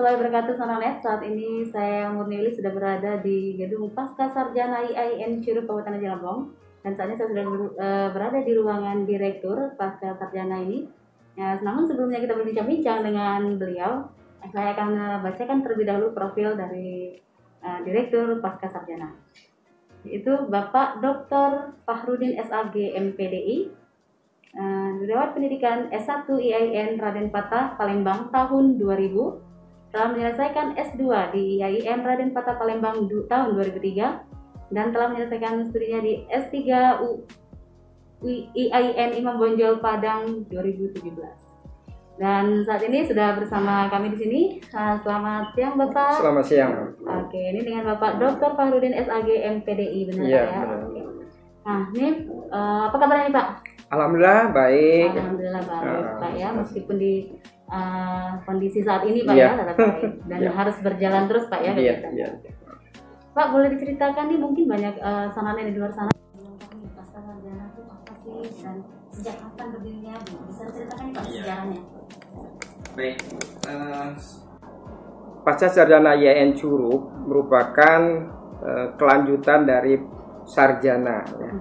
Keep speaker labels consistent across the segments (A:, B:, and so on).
A: warahmatullahi wabarakatuh, Sonanet. Saat ini saya Murniuli sudah berada di gedung Pasca Sarjana IAIN Curug Kabupaten Jelambong. Dan saat ini saya sudah berada di ruangan Direktur Pasca Sarjana ini. Ya, namun sebelumnya kita berbincang-bincang dengan beliau, saya akan bacakan terlebih dahulu profil dari Direktur Pasca Sarjana. Yaitu Bapak Dr. Fahrudin SAG MPDI. Lewat pendidikan S1 IAIN Raden Patah Palembang tahun 2000, telah menyelesaikan S2 di IAIN Raden Patah Palembang tahun 2003, dan telah menyelesaikan studinya di S3 IAIN Imam Bonjol Padang 2017. Dan saat ini sudah bersama kami di sini. Selamat siang Bapak.
B: Selamat siang.
A: Oke, ini dengan Bapak Dr. Fahrudin SAG MPDI, benar ya? Oke. Nah, ini apa kabarnya nih Pak?
B: Alhamdulillah baik.
A: Alhamdulillah baik Pak ya, meskipun di kondisi saat ini Pak ya, tetap baik dan harus berjalan terus Pak ya. Pak, boleh diceritakan nih, mungkin banyak Sonanet di luar sana. Pasca Sarjana itu apa sih dan sejak kapan berdirinya? Bisa ceritakan nih Pak sejarahnya?
B: Baik. Pasca Sarjana IAIN Curug merupakan kelanjutan dari sarjana, ya.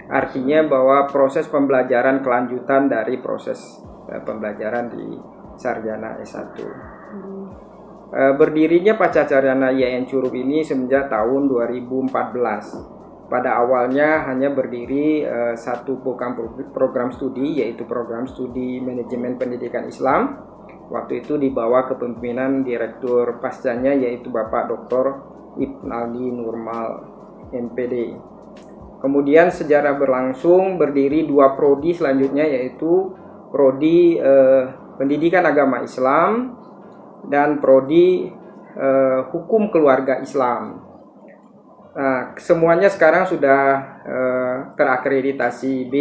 B: Artinya bahwa proses pembelajaran kelanjutan dari proses pembelajaran di sarjana S1. Berdirinya Pasca Sarjana IAIN Curug ini semenjak tahun 2014. Pada awalnya hanya berdiri satu program studi, yaitu program studi manajemen pendidikan Islam. Waktu itu di bawah kepemimpinan direktur pascanya, yaitu Bapak Dr. Ibn Aldi Nurmal MPD. Kemudian sejarah berlangsung berdiri dua prodi selanjutnya, yaitu prodi pendidikan agama Islam dan prodi hukum keluarga Islam. Nah, semuanya sekarang sudah terakreditasi B,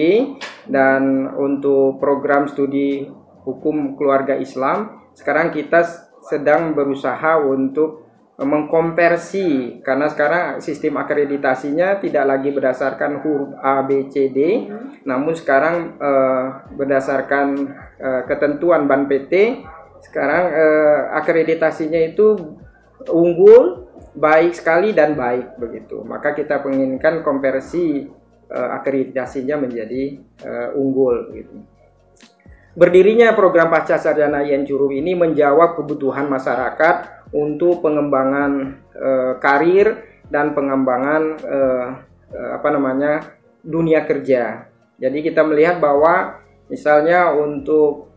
B: dan untuk program studi hukum keluarga Islam sekarang kita sedang berusaha untuk mengkonversi, karena sekarang sistem akreditasinya tidak lagi berdasarkan huruf A, B, C, D, namun sekarang berdasarkan ketentuan Ban PT. Sekarang akreditasinya itu unggul, baik sekali, dan baik begitu. Maka kita menginginkan konversi akreditasinya menjadi unggul gitu. Berdirinya program Pasca Sarjana IAIN Curug ini menjawab kebutuhan masyarakat untuk pengembangan karir dan pengembangan dunia kerja. Jadi kita melihat bahwa misalnya untuk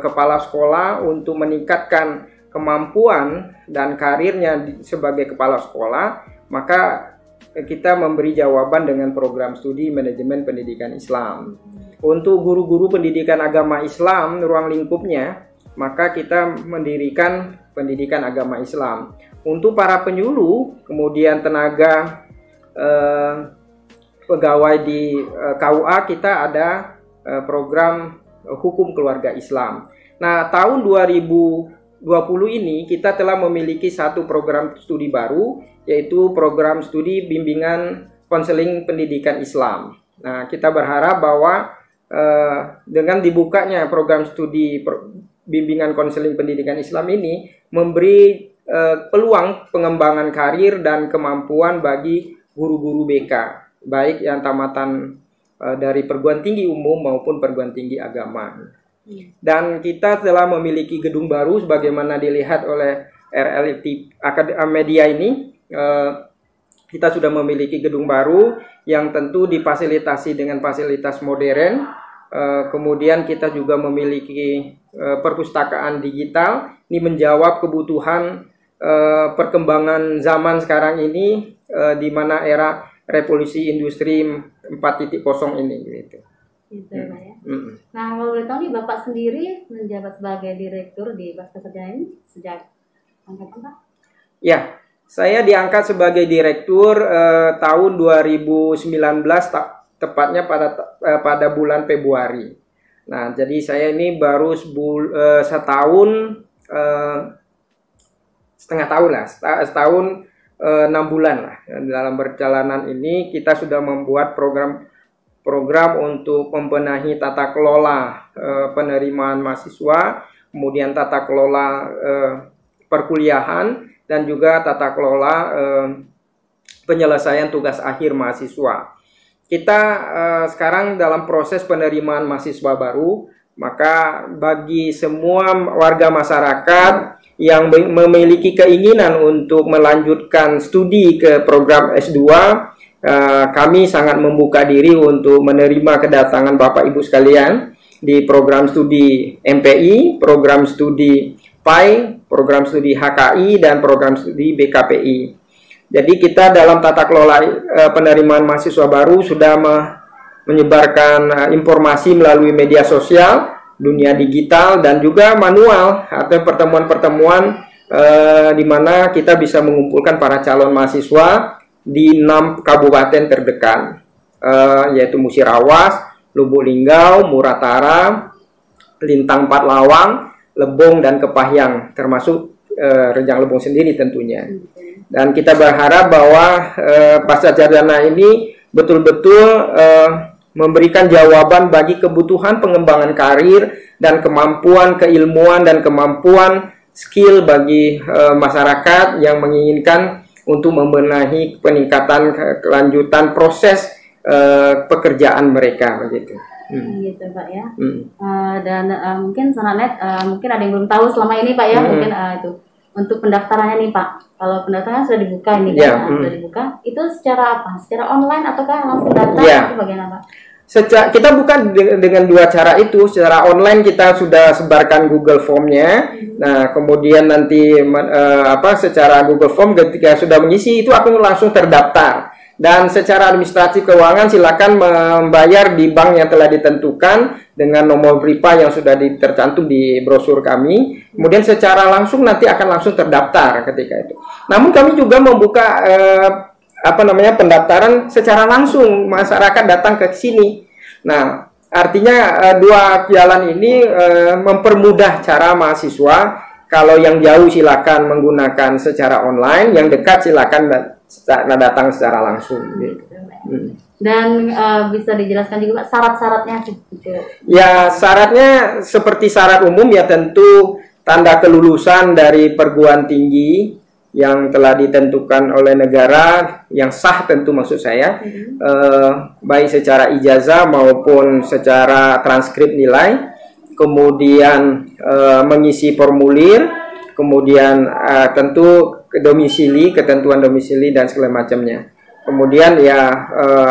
B: kepala sekolah untuk meningkatkan kemampuan dan karirnya sebagai kepala sekolah, maka kita memberi jawaban dengan program studi manajemen pendidikan Islam. Untuk guru-guru pendidikan agama Islam ruang lingkupnya, maka kita mendirikan pendidikan agama Islam. Untuk para penyuluh, kemudian tenaga pegawai di KUA, kita ada program hukum keluarga Islam. Nah, tahun 2020 ini kita telah memiliki satu program studi baru, yaitu program studi bimbingan konseling pendidikan Islam. Nah, kita berharap bahwa dengan dibukanya program studi bimbingan konseling pendidikan Islam ini memberi peluang pengembangan karir dan kemampuan bagi guru-guru BK, baik yang tamatan dari perguruan tinggi umum maupun perguruan tinggi agama. Dan kita telah memiliki gedung baru sebagaimana dilihat oleh RLT Media ini. Kita sudah memiliki gedung baru yang tentu difasilitasi dengan fasilitas modern. Kemudian kita juga memiliki perpustakaan digital. Ini menjawab kebutuhan perkembangan zaman sekarang ini, di mana era revolusi industri 4.0 ini gitu.
A: Gitu ya, Pak ya. Nah, kalau boleh tahu nih, Bapak sendiri menjabat sebagai direktur di Pasca Sarjana ini sejak kapan, Pak?
B: Ya, saya diangkat sebagai direktur tahun 2019, tepatnya pada bulan Februari. Nah, jadi saya ini baru setahun, setengah tahun lah, setahun 6 bulan lah. Dalam perjalanan ini kita sudah membuat program untuk membenahi tata kelola penerimaan mahasiswa, kemudian tata kelola perkuliahan dan juga tata kelola penyelesaian tugas akhir mahasiswa. Kita sekarang dalam proses penerimaan mahasiswa baru, maka bagi semua warga masyarakat yang memiliki keinginan untuk melanjutkan studi ke program S2, kami sangat membuka diri untuk menerima kedatangan Bapak Ibu sekalian di program studi MPI, program studi PAI, program studi HKI, dan program studi BKPI. Jadi kita dalam tata kelola penerimaan mahasiswa baru sudah menyebarkan informasi melalui media sosial, dunia digital, dan juga manual atau pertemuan-pertemuan di mana kita bisa mengumpulkan para calon mahasiswa di 6 kabupaten terdekat, yaitu Musirawas, Lubuk Linggau, Muratara, Lintang Patlawang, Lebong, dan Kepahyang, termasuk Rejang Lebong sendiri tentunya. Dan kita berharap bahwa Pasca Sarjana ini betul-betul memberikan jawaban bagi kebutuhan pengembangan karir dan kemampuan keilmuan dan kemampuan skill bagi masyarakat yang menginginkan untuk membenahi peningkatan kelanjutan proses pekerjaan mereka begitu.
A: Gitu Pak ya. Dan mungkin Sonanet mungkin ada yang belum tahu selama ini Pak ya, mungkin itu untuk pendaftarannya nih Pak. Kalau pendaftarannya sudah dibuka ini kan, sudah dibuka, itu secara apa? Secara online ataukah langsung daftar? Itu bagian apa?
B: Kita buka dengan dua cara itu. Secara online kita sudah sebarkan Google Form-nya. Nah, kemudian nanti secara Google Form ketika sudah mengisi itu akan langsung terdaftar. Dan secara administratif keuangan silakan membayar di bank yang telah ditentukan dengan nomor BRIPA yang sudah tercantum di brosur kami. Kemudian secara langsung nanti akan langsung terdaftar ketika itu. Namun kami juga membuka pendaftaran secara langsung, masyarakat datang ke sini. Nah, artinya dua jalan ini mempermudah cara mahasiswa. Kalau yang jauh silakan menggunakan secara online, yang dekat silakan datang secara langsung.
A: Dan bisa dijelaskan juga Pak syarat-syaratnya?
B: Ya, syaratnya seperti syarat umum ya, tentu tanda kelulusan dari perguruan tinggi yang telah ditentukan oleh negara, yang sah tentu maksud saya, baik secara ijazah maupun secara transkrip nilai, kemudian mengisi formulir, kemudian tentu domisili, ketentuan domisili dan segala macamnya. Kemudian ya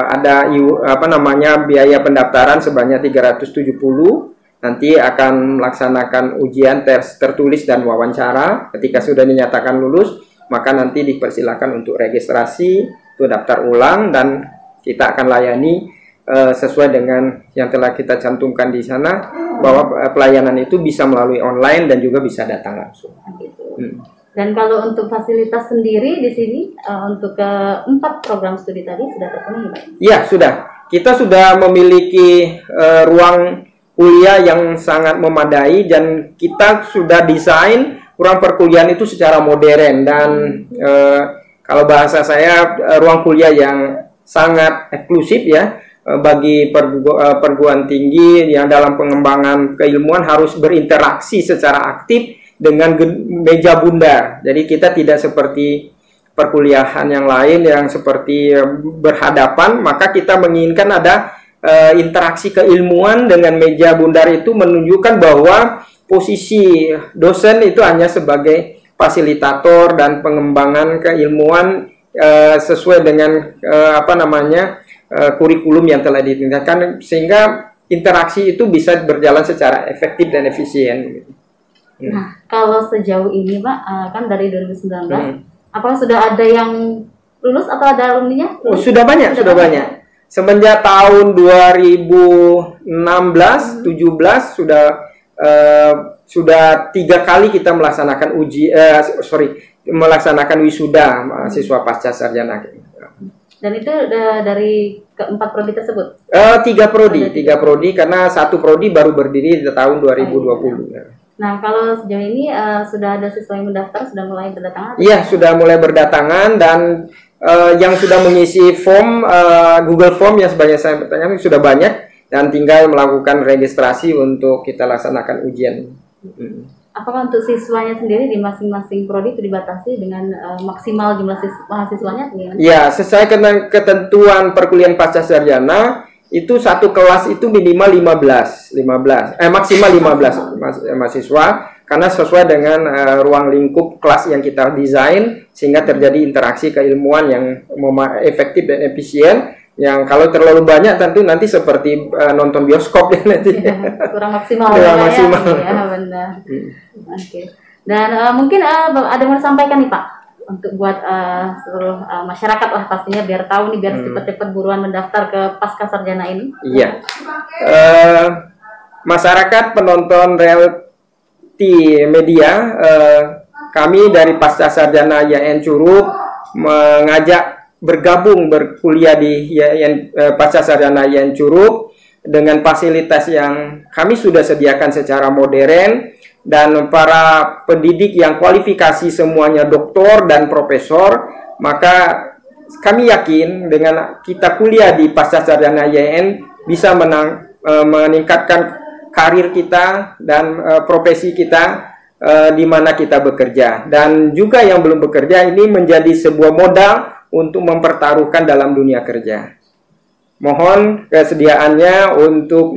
B: ada biaya pendaftaran sebanyak 370. Nanti akan melaksanakan ujian tes tertulis dan wawancara. Ketika sudah dinyatakan lulus, maka nanti dipersilakan untuk registrasi, untuk daftar ulang, dan kita akan layani sesuai dengan yang telah kita cantumkan di sana, bahwa pelayanan itu bisa melalui online dan juga bisa datang langsung.
A: Dan kalau untuk fasilitas sendiri di sini untuk keempat program studi tadi sudah terpenuhi, Pak? Iya,
B: sudah. Kita sudah memiliki ruang kuliah yang sangat memadai, dan kita sudah desain ruang perkuliahan itu secara modern, dan kalau bahasa saya ruang kuliah yang sangat eksklusif ya, bagi perguruan tinggi yang dalam pengembangan keilmuan harus berinteraksi secara aktif dengan meja bundar. Jadi kita tidak seperti perkuliahan yang lain yang seperti berhadapan, maka kita menginginkan ada interaksi keilmuan dengan meja bundar. Itu menunjukkan bahwa posisi dosen itu hanya sebagai fasilitator dan pengembangan keilmuan sesuai dengan kurikulum yang telah ditingkatkan, sehingga interaksi itu bisa berjalan secara efektif dan efisien.
A: Nah, kalau sejauh ini Pak, kan dari 2019, apakah sudah ada yang lulus atau ada alumninya?
B: Sudah banyak, sudah banyak. Semenjak tahun 2016, 17 sudah 3 kali kita melaksanakan melaksanakan wisuda mahasiswa pasca sarjana.
A: Dan itu dari keempat prodi tersebut?
B: 3 prodi, karena 1 prodi baru berdiri di tahun 2020.
A: Nah, kalau sejauh ini sudah ada siswa yang mendaftar, sudah mulai berdatangan?
B: Iya, sudah mulai berdatangan, dan yang sudah mengisi form Google Form yang sebanyak saya bertanya sudah banyak, dan tinggal melakukan registrasi untuk kita laksanakan ujian.
A: apakah untuk siswanya sendiri di masing-masing prodi itu dibatasi dengan maksimal jumlah mahasiswanya?
B: Ya, sesuai ketentuan perkuliahan pasca sarjana itu satu kelas itu minimal 15 maksimal 15 mahasiswa, karena sesuai dengan ruang lingkup kelas yang kita desain sehingga terjadi interaksi keilmuan yang efektif dan efisien. Yang kalau terlalu banyak tentu nanti seperti nonton bioskop ya nanti.
A: Kurang maksimal.
B: Kurang maksimal.
A: Ya, benar. Oke. Dan mungkin ada yang mau disampaikan nih Pak untuk buat seluruh masyarakat lah pastinya biar tahu nih, biar cepat-cepat buruan mendaftar ke pasca sarjana ini. Iya.
B: Masyarakat penonton reality media, kami dari pasca sarjana YN Curup mengajak bergabung berkuliah di pasca sarjana YN Curup dengan fasilitas yang kami sudah sediakan secara modern, dan para pendidik yang kualifikasi semuanya doktor dan profesor. Maka kami yakin dengan kita kuliah di pasca sarjana YN bisa meningkatkan karir kita dan profesi kita di mana kita bekerja, dan juga yang belum bekerja ini menjadi sebuah modal untuk mempertaruhkan dalam dunia kerja. Mohon kesediaannya untuk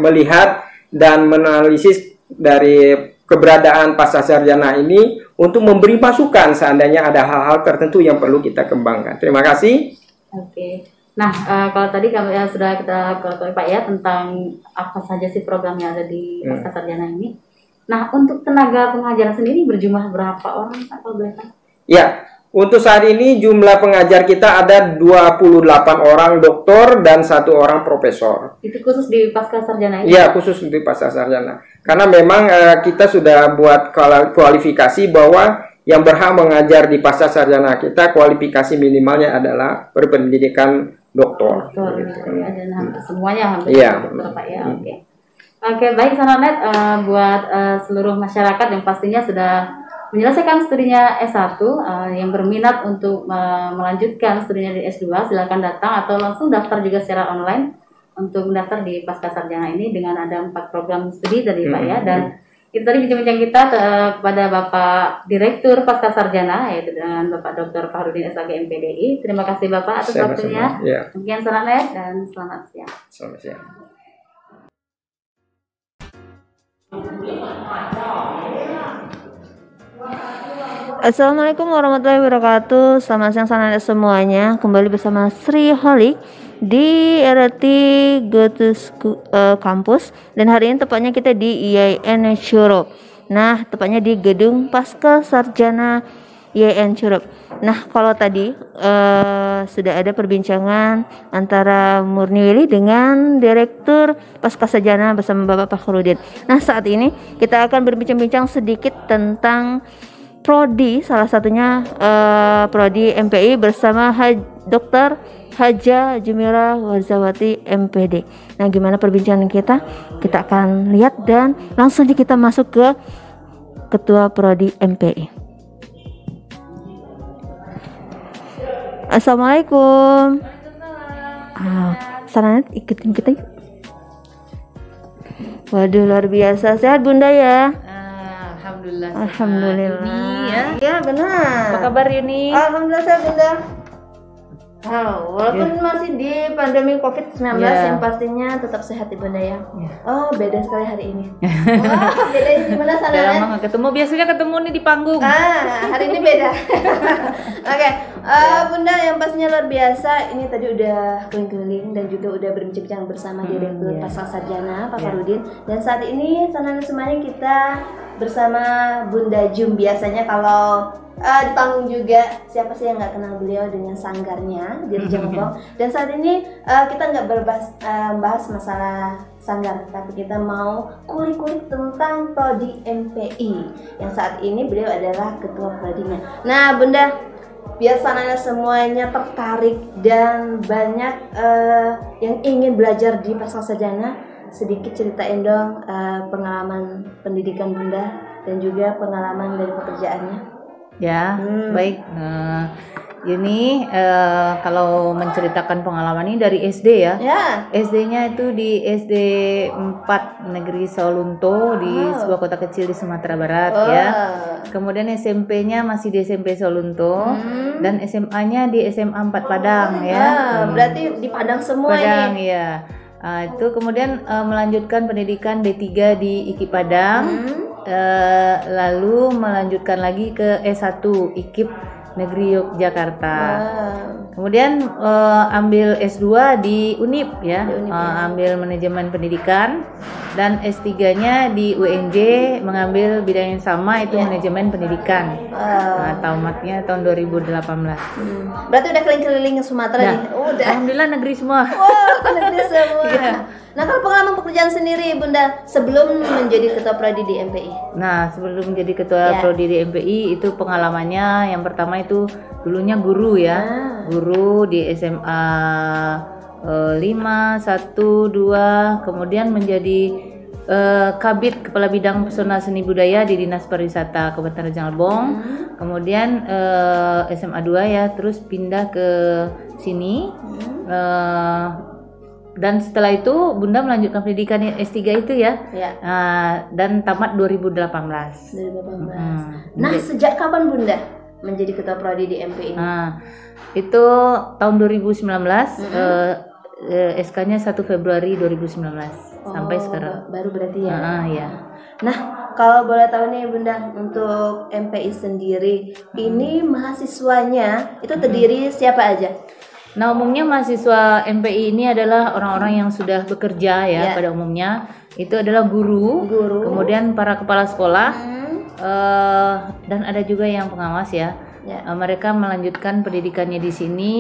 B: melihat dan menganalisis dari keberadaan pasca sarjana ini untuk memberi masukan seandainya ada hal-hal tertentu yang perlu kita kembangkan. Terima kasih.
A: Oke. Nah, kalau tadi kami sudah kita ketahui Pak ya tentang apa saja sih program yang ada di pasca sarjana ini. Nah, untuk tenaga pengajaran sendiri berjumlah berapa orang atau berapa?
B: Ya, untuk saat ini jumlah pengajar kita ada 28 orang doktor dan 1 orang profesor.
A: Itu khusus di pasca sarjana ini?
B: Iya, khusus di pasca sarjana. Karena memang kita sudah buat kualifikasi bahwa yang berhak mengajar di pasca sarjana kita kualifikasi minimalnya adalah berpendidikan doktor.
A: Doktor, gitu. Dan hampir semuanya hampir dokter Pak ya. Oke. Oke, baik Sananet, buat seluruh masyarakat yang pastinya sudah menyelesaikan studinya S1 yang berminat untuk melanjutkan studinya di S2, silakan datang atau langsung daftar juga secara online untuk mendaftar di pasca sarjana ini dengan ada 4 program studi tadi Pak ya. Dan itu tadi bincang-bincang kita kepada Bapak Direktur Pasca Sarjana yaitu dengan Bapak Dr. Fahrudin SAG MPDI. Terima kasih Bapak atas waktunya. Mungkin Sananet dan selamat siang.
B: Selamat siang.
C: Assalamualaikum warahmatullahi wabarakatuh. Selamat siang sanak semuanya. Kembali bersama Sri Holik di RT Goethe Campus, dan hari ini tepatnya kita di IAIN Curup. Nah, tepatnya di gedung Pasca Sarjana IAIN Curup. Nah, kalau tadi sudah ada perbincangan antara Murni Willy dengan Direktur Pasca Sarjana bersama Bapak Fahrudin. Nah, saat ini kita akan berbincang-bincang sedikit tentang prodi, salah satunya prodi MPI bersama Dr. Haja Jumira Wazawati MPD. Nah, gimana perbincangan kita? Kita akan lihat dan langsung kita masuk ke Ketua Prodi MPI. Assalamualaikum. Sananet ikutin kita yuk. Waduh, luar biasa. Sehat Bunda ya?
D: Alhamdulillah.
C: Alhamdulillah.
D: Yuni ya.
C: Ya benar.
D: Apa kabar Yuni?
C: Alhamdulillah sehat Bunda. Walaupun masih di pandemi COVID-19 yang pastinya tetap sehat Bunda ya. Oh, beda sekali hari ini. Wah, bedanya gimana sana?
D: Udah lama gak ketemu, biasanya ketemu nih di panggung.
C: Hari ini beda. Oke, Bunda yang pastinya luar biasa. Ini tadi udah keliling-keliling dan juga udah berbincang bersama Direktur Pasca Sarjana Pak Fahrudin. Dan saat ini sana semuanya kita bersama Bunda Jum. Biasanya kalau di panggung juga siapa sih yang nggak kenal beliau dengan sanggarnya di Rejang. Dan saat ini kita nggak bahas masalah sanggar, tapi kita mau kulik-kulik tentang prodi MPI yang saat ini beliau adalah ketua prodinya. Nah Bunda, biar sananya semuanya tertarik dan banyak yang ingin belajar di Pasca Sarjana, sedikit ceritain dong pengalaman pendidikan Bunda dan juga pengalaman dari pekerjaannya.
D: Ya, baik. Yuni, kalau menceritakan pengalaman ini dari SD ya.
C: Ya.
D: SD-nya itu di SD 4 Negeri Solunto di sebuah kota kecil di Sumatera Barat ya. Kemudian SMP-nya masih di SMP Solunto dan SMA-nya di SMA 4 Padang ya.
C: Berarti di Padang semua
D: Padang
C: ini.
D: ya. Itu kemudian melanjutkan pendidikan D3 di IKIP Padang. Lalu melanjutkan lagi ke S1 IKIP Negeri Yogyakarta. Kemudian ambil S2 di UNIP ya, ambil manajemen pendidikan, dan S3-nya di UNJ mengambil bidang yang sama, itu manajemen pendidikan. Tamatnya tahun 2018.
C: Berarti udah keliling-keliling ke Sumatera nih. Udah.
D: Alhamdulillah negeri semua.
C: Negeri semua. Nah, kalau pengalaman pekerjaan sendiri Bunda sebelum menjadi ketua prodi di MPI.
D: Nah, sebelum menjadi ketua prodi di MPI itu pengalamannya yang pertama itu dulunya guru ya. Guru di SMA 5, 1, 2, kemudian menjadi Kabid Kepala Bidang Pesona Seni Budaya di Dinas Pariwisata Kabupaten Rejang Lebong. Kemudian SMA 2 ya, terus pindah ke sini. Dan setelah itu Bunda melanjutkan pendidikan S3 itu ya. Dan tamat 2018.
C: Nah, sejak kapan Bunda menjadi ketua prodi di MPI?
D: Itu tahun 2019. SK-nya 1 Februari 2019 sampai sekarang.
C: Baru berarti ya.
D: Ya.
C: Nah, kalau boleh tahu nih Bunda, untuk MPI sendiri ini mahasiswanya itu terdiri siapa aja?
D: Nah, umumnya mahasiswa MPI ini adalah orang-orang yang sudah bekerja ya. Pada umumnya itu adalah guru. Kemudian para kepala sekolah, dan ada juga yang pengawas ya. Mereka melanjutkan pendidikannya di sini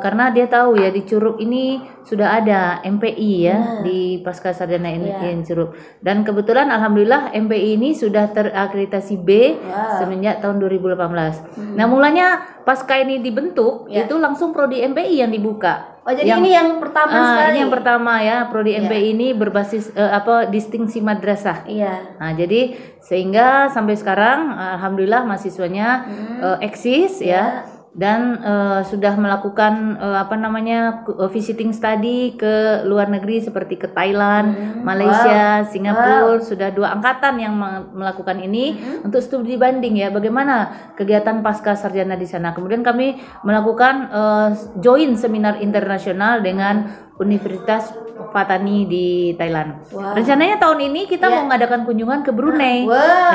D: karena dia tahu ya di Curup ini sudah ada MPI ya di Pasca Sarjana ini Curup, dan kebetulan alhamdulillah MPI ini sudah terakreditasi B semenjak tahun 2018. Nah, mulanya pasca ini dibentuk itu langsung prodi MPI yang dibuka.
C: Jadi ini yang pertama sekali.
D: Ini yang pertama ya, prodi MPI ini berbasis distingsi madrasah. Nah, jadi sehingga sampai sekarang alhamdulillah mahasiswanya eksis ya, dan sudah melakukan visiting study ke luar negeri seperti ke Thailand, Malaysia, Singapura. Sudah 2 angkatan yang melakukan ini untuk studi banding ya, bagaimana kegiatan pasca sarjana di sana. Kemudian kami melakukan join seminar internasional dengan Universitas Patani di Thailand. Rencananya tahun ini kita mau mengadakan kunjungan ke Brunei.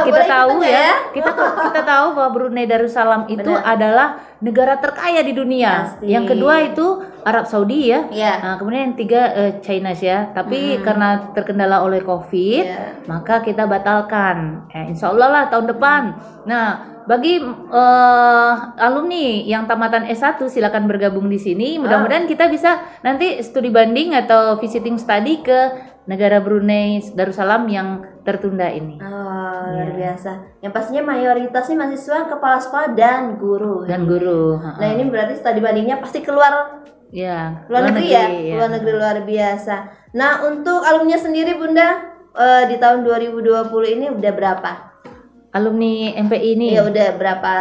D: Kita tahu ya, kita tahu bahwa Brunei Darussalam itu adalah negara terkaya di dunia. Yang kedua itu Arab Saudi ya. Nah, kemudian yang 3 China ya. Tapi karena terkendala oleh COVID, maka kita batalkan. Insya Allah lah tahun depan. Nah, bagi alumni yang tamatan S1 silakan bergabung di sini. Mudah-mudahan kita bisa nanti studi banding atau visiting study ke negara Brunei Darussalam yang tertunda ini.
C: Luar biasa. Yang pastinya mayoritasnya mahasiswa, kepala sekolah dan guru. Nah, ini berarti studi bandingnya pasti keluar luar negeri ya. Luar negeri luar biasa. Nah, untuk alumni sendiri Bunda di tahun 2020 ini udah berapa?
D: Alumni MPI ini
C: udah berapa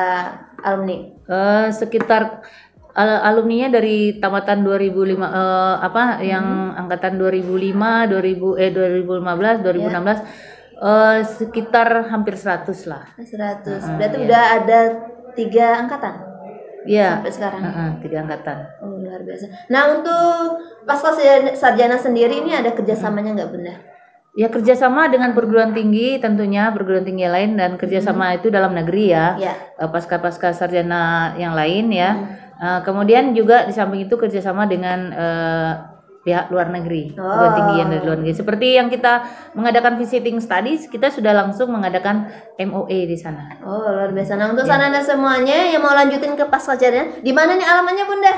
C: alumni?
D: Sekitar alumninya dari tamatan 2005 yang angkatan 2005, 2015, 2016 sekitar hampir 100 lah.
C: 100. Berarti udah ada 3 angkatan? Sampai sekarang.
D: 3 angkatan.
C: Luar biasa. Nah, untuk pasca sarjana sendiri ini ada kerjasamanya nggak Bunda?
D: Ya, kerjasama dengan perguruan tinggi tentunya, perguruan tinggi lain, dan kerjasama itu dalam negeri ya. Pasca sarjana yang lain ya. Kemudian juga di samping itu kerjasama dengan pihak luar negeri, perguruan tinggi yang dari luar negeri. Seperti yang kita mengadakan visiting studies, kita sudah langsung mengadakan MOA di sana.
C: Luar biasa. Nah, untuk sana semuanya yang mau lanjutin ke pasca sarjana, di mana nih alamannya Bunda?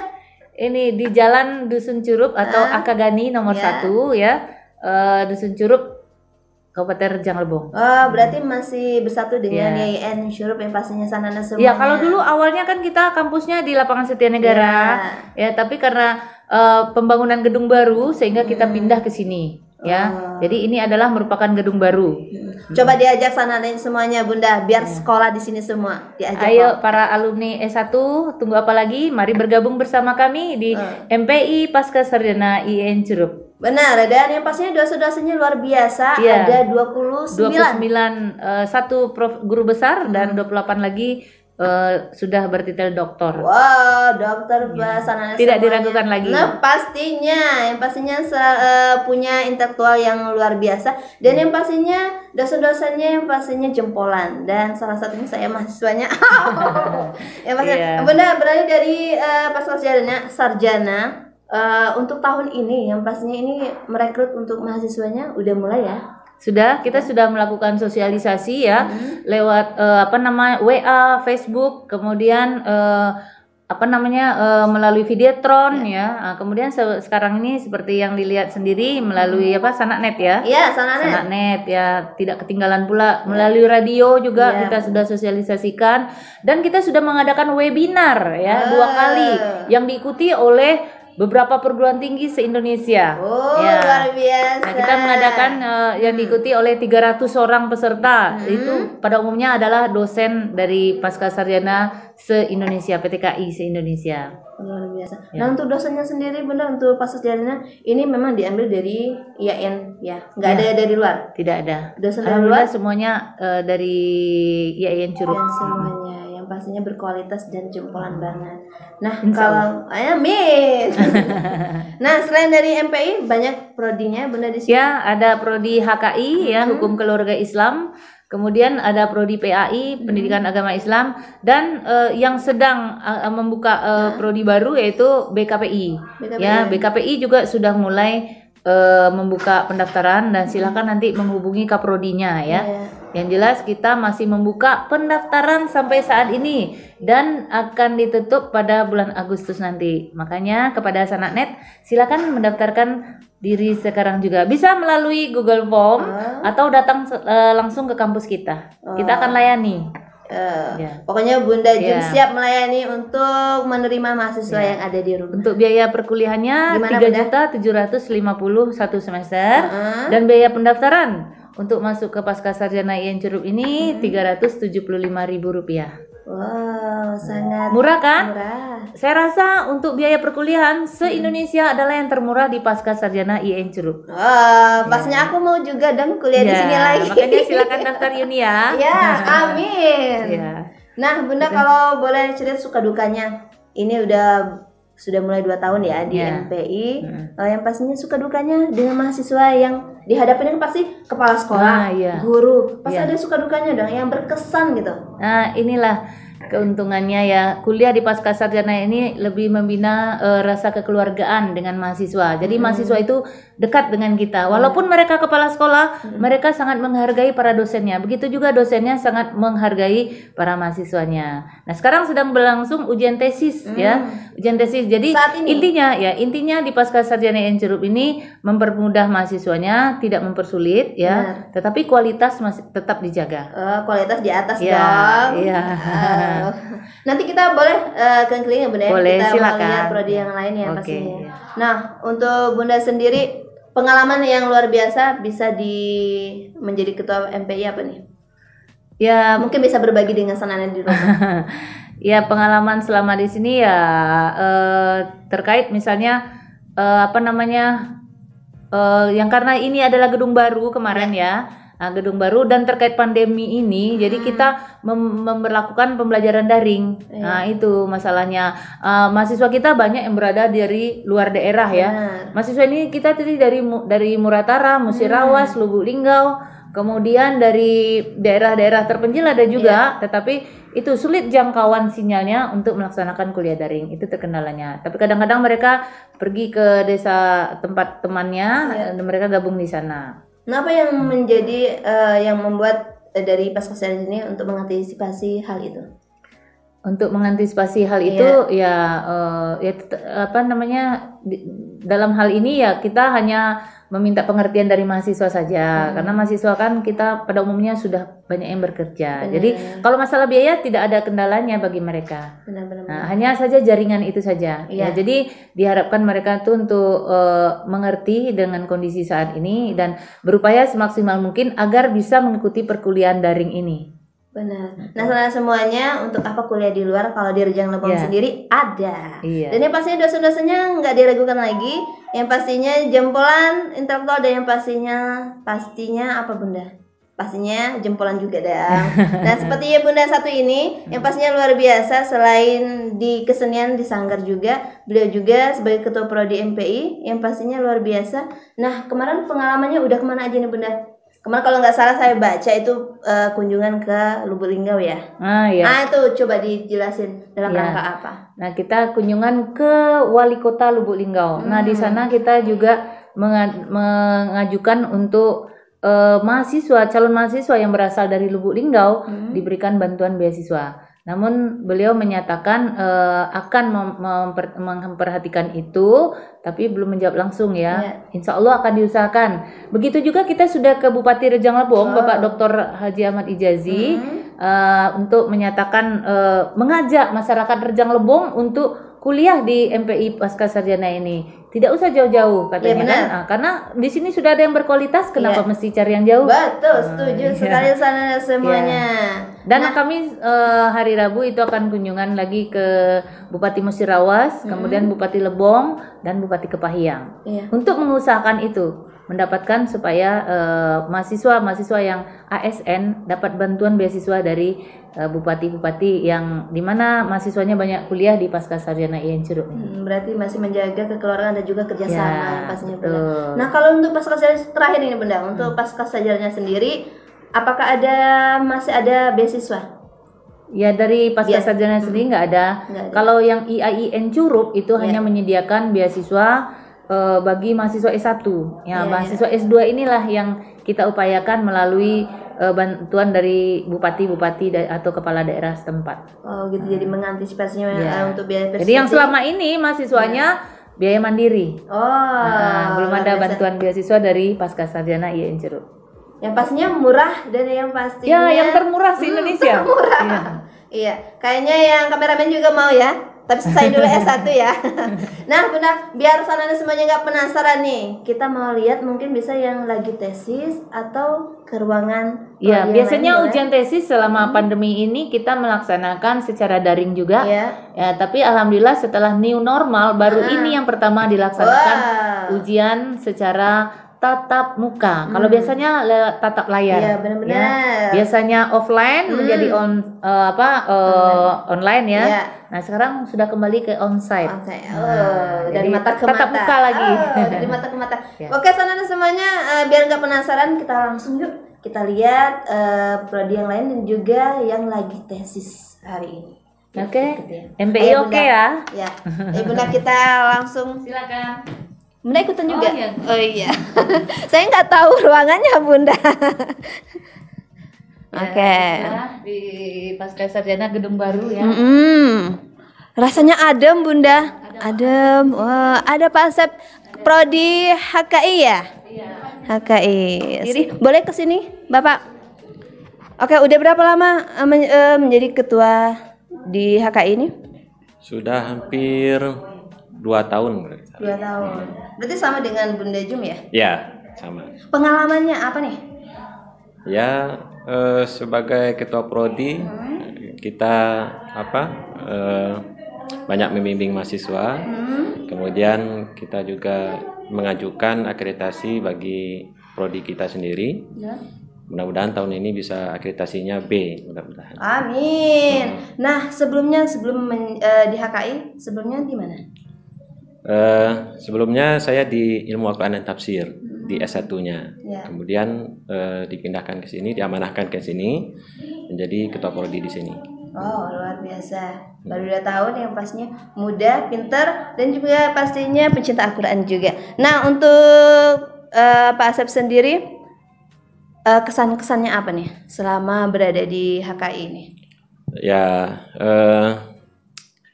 D: Ini di Jalan Dusun Curup atau Akagani nomor 1 ya. Dusun Curup, Kabupaten Rejang Lebong.
C: Berarti masih bersatu dengan YIN Curup yang pastinya sana semuanya.
D: Ya, kalau dulu awalnya kan kita kampusnya di Lapangan Setianegara. Ya, tapi karena pembangunan gedung baru sehingga kita pindah ke sini. ya. Jadi ini adalah merupakan gedung baru.
C: Coba diajak sana dan semuanya Bunda, biar sekolah di sini semua diajak.
D: Ayo para alumni S1, tunggu apa lagi? Mari bergabung bersama kami di MPI Pasca Sarjana IAIN Curup.
C: Benar, dan yang pastinya dosen-dosennya luar biasa.
D: Iya.
C: Ada 29
D: satu guru besar dan 28 lagi sudah bertitel doktor.
C: Wow, dokter bahasa
D: Tidak diragukan lagi.
C: Nah, yang pastinya punya intelektual yang luar biasa, dan yang pastinya dosen-dosennya yang pastinya jempolan, dan salah satunya saya mahasiswanya. Yang pastinya Bunda berada dari Pasca Sarjana. Untuk tahun ini yang pastinya ini merekrut untuk mahasiswanya udah mulai ya.
D: Kita sudah melakukan sosialisasi ya lewat WA, Facebook, kemudian melalui Videotron ya. Kemudian sekarang ini seperti yang dilihat sendiri melalui Sanaknet ya.
C: Iya,
D: Sanaknet ya, tidak ketinggalan pula melalui radio juga kita sudah sosialisasikan, dan kita sudah mengadakan webinar ya 2 kali yang diikuti oleh beberapa perguruan tinggi se-Indonesia.
C: Luar biasa.
D: Nah, kita mengadakan yang diikuti oleh 300 orang peserta. Itu pada umumnya adalah dosen dari Pasca Sarjana se-Indonesia, PTKI se-Indonesia.
C: Luar biasa. Nah, untuk dosennya sendiri Bunda, untuk Pasca Sarjana ini memang diambil dari IAIN ya. Enggak ada dari luar.
D: Tidak ada.
C: Dosen dari luar
D: semuanya dari IAIN Curup.
C: Semuanya pastinya berkualitas dan jempolan banget. Nah, kalau amin. Nah, selain dari MPI banyak prodinya Bunda di sini.
D: Ya, ada prodi HKI ya, Hukum Keluarga Islam. Kemudian ada prodi PAI, Pendidikan Agama Islam, dan yang sedang membuka prodi baru yaitu BKPI. Ya, BKPI juga sudah mulai membuka pendaftaran, dan silakan nanti menghubungi kaprodinya ya. Yang jelas kita masih membuka pendaftaran sampai saat ini dan akan ditutup pada bulan Agustus nanti. Makanya kepada Sanaknet silakan mendaftarkan diri sekarang juga. Bisa melalui Google Form atau datang langsung ke kampus kita. Kita akan layani.
C: Pokoknya Bunda Jun siap melayani untuk menerima mahasiswa yang ada di rumah.
D: Untuk biaya perkuliahannya 3.750.000 satu semester, dan biaya pendaftaran untuk masuk ke Pasca Sarjana IAIN Curup ini Rp375.000.
C: Wow, sangat
D: murah kan?
C: Murah.
D: Saya rasa untuk biaya perkuliahan se-Indonesia adalah yang termurah di Pasca Sarjana IAIN Curup.
C: Pastinya aku mau juga dan kuliah di sini lagi.
D: Makanya silakan daftar Yuni ya.
C: Ya, amin. Nah, Bunda kalau boleh cerita suka dukanya. Ini sudah mulai 2 tahun ya di MPI. Yang pastinya suka dukanya dengan mahasiswa yang dihadapin pasti kepala sekolah, guru. Pasti ada suka dukanya dong yang berkesan gitu.
D: Nah, inilah keuntungannya ya, kuliah di Pasca Sarjana ini lebih membina rasa kekeluargaan dengan mahasiswa. Jadi mahasiswa itu dekat dengan kita. Walaupun mereka kepala sekolah, mereka sangat menghargai para dosennya. Begitu juga dosennya sangat menghargai para mahasiswanya. Nah, sekarang sedang berlangsung ujian tesis ya. Ujian tesis. Jadi intinya di Pasca Sarjana IAIN Curup ini mempermudah mahasiswanya, tidak mempersulit ya. Tetapi kualitas masih tetap dijaga.
C: Kualitas di atas dong.
D: Iya.
C: Nanti kita boleh keliling ya Bunda.
D: Boleh,
C: kita
D: silakan.
C: Melihat prodi yang lain ya pastinya. Nah, untuk Bunda sendiri pengalaman yang luar biasa bisa menjadi ketua MPI apa nih? Ya, mungkin bisa berbagi dengan Sanana di rumah.
D: Ya, pengalaman selama di sini ya terkait misalnya yang karena ini adalah gedung baru kemarin ya. Nah, gedung baru dan terkait pandemi ini, jadi kita memberlakukan pembelajaran daring. Nah, itu masalahnya. Mahasiswa kita banyak yang berada dari luar daerah ya. Mahasiswa ini kita terdiri dari Muratara, Musirawas, Lubuk Linggau, kemudian dari daerah-daerah terpencil ada juga, tetapi itu sulit jangkauan sinyalnya untuk melaksanakan kuliah daring. Itu terkendalanya. Tapi kadang-kadang mereka pergi ke desa tempat temannya dan mereka gabung di sana.
C: Kenapa yang menjadi yang membuat dari Pasca Sarjana ini untuk mengantisipasi hal itu?
D: Untuk mengantisipasi hal itu dalam hal ini ya kita hanya meminta pengertian dari mahasiswa saja, karena mahasiswa kan kita pada umumnya sudah banyak yang bekerja. Jadi kalau masalah biaya tidak ada kendalanya bagi mereka. Nah, hanya saja jaringan itu saja. Ya, jadi diharapkan mereka tuh untuk mengerti dengan kondisi saat ini dan berupaya semaksimal mungkin agar bisa mengikuti perkuliahan daring ini.
C: Benar. Nah, saudara semuanya, untuk apa kuliah di luar kalau di Rejang Lebong sendiri ada. Dan yang pastinya dosen-dosennya nggak diragukan lagi. Yang pastinya jempolan intelektual dan yang pastinya apa Bunda? Pastinya jempolan juga dong. Nah, seperti ya Bunda satu ini, yang pastinya luar biasa. Selain di kesenian di Sanggar juga, beliau juga sebagai ketua prodi MPI, yang pastinya luar biasa. Nah, kemarin pengalamannya udah kemana aja nih Bunda? Kemarin kalau nggak salah saya baca itu kunjungan ke Lubuk Linggau ya. Itu coba dijelasin dalam rangka apa?
D: Nah, kita kunjungan ke Wali Kota Lubuk Linggau. Nah, di sana kita juga mengajukan untuk calon mahasiswa yang berasal dari Lubuk Linggau diberikan bantuan beasiswa. Namun beliau menyatakan akan memperhatikan itu, tapi belum menjawab langsung ya. Insya Allah akan diusahakan. Begitu juga kita sudah ke Bupati Rejang Lebong, Bapak Dr. Haji Ahmad Ijazi, untuk menyatakan mengajak masyarakat Rejang Lebong untuk kuliah di MPI Pasca Sarjana ini. Tidak usah jauh-jauh katanya kan. Karena di sini sudah ada yang berkualitas, kenapa mesti cari yang jauh?
C: Betul, setuju sekali sana semuanya.
D: Dan kami hari Rabu itu akan kunjungan lagi ke Bupati Musirawas, kemudian Bupati Lebong dan Bupati Kepahyang. Untuk mengusahakan itu, mendapatkan supaya mahasiswa yang ASN dapat bantuan beasiswa dari bupati-bupati yang dimana mahasiswanya banyak kuliah di Pasca Sarjana IAIN Curug.
C: Berarti masih menjaga kekeluargaan dan juga kerjasama pastinya Bunda. Nah, kalau untuk Pasca Sarjana terakhir ini Bunda, untuk Pasca Sarjana sendiri, apakah masih ada beasiswa?
D: Ya, dari Pasca Sarjana sendiri nggak ada. Kalau yang IAIN Curug itu hanya menyediakan beasiswa bagi mahasiswa S1. Mahasiswa S2 inilah yang kita upayakan melalui bantuan dari bupati-bupati atau kepala daerah setempat.
C: Oh gitu, jadi mengantisipasinya untuk biaya
D: persisi. Jadi yang selama ini mahasiswanya biaya mandiri. Belum ada bantuan beasiswa dari Pasca Sarjana IAIN Curug.
C: Yang pastinya murah dan yang pastinya
D: yang termurah di Indonesia.
C: Termurah. Iya, kayaknya yang kameramen juga mau ya. Tapi selesai dulu S1 ya. Nah Bunda, biar sana semuanya nggak penasaran nih, kita mau lihat mungkin bisa yang lagi tesis atau ke ruangan.
D: Ya, biasanya ujian tesis selama pandemi ini kita melaksanakan secara daring juga. Ya, tapi alhamdulillah setelah new normal baru ini yang pertama dilaksanakan ujian secara tatap muka. Kalau biasanya tatap layar.
C: Iya, benar-benar.
D: Biasanya offline menjadi online ya. Nah, sekarang sudah kembali ke onsite.
C: Dari mata ke mata.
D: Tatap muka lagi.
C: Dari mata ke mata. Oke, saudara semuanya, biar nggak penasaran, kita langsung yuk kita lihat prodi yang lain dan juga yang lagi tesis hari ini.
D: Oke. MPI oke ya?
C: Ya. Bunda, kita langsung
D: silakan.
C: Bunda ikutan juga? Oh iya. Saya nggak tahu ruangannya Bunda. Oke.
D: Di Pasca Sarjana gedung baru ya.
C: Rasanya adem Bunda. Adem. Wah, ada Pak Asep prodi HKI ya? Iya. HKI. Boleh ke sini, Bapak? Oke, udah berapa lama menjadi ketua di HKI ini?
E: Sudah hampir 2 tahun.
C: 2 tahun. Berarti sama dengan Bunda Jum ya?
E: Ya, sama.
C: Pengalamannya apa nih?
E: Ya, sebagai ketua prodi kita banyak membimbing mahasiswa. Kemudian kita juga mengajukan akreditasi bagi prodi kita sendiri. Mudah-mudahan tahun ini bisa akreditasinya B, mudah-mudahan.
C: Amin. Nah, sebelum di HKI, sebelumnya di mana?
E: Sebelumnya saya di Ilmu Al-Quran dan Tafsir di S1-nya. Kemudian dipindahkan ke sini, diamanahkan ke sini menjadi ketua prodi di sini.
C: Oh, luar biasa. Baru 2 tahun yang pastinya muda, pintar dan juga pastinya pencinta Al-Quran juga. Nah, untuk Pak Asep sendiri kesan-kesannya apa nih selama berada di HKI ini?
E: Ya,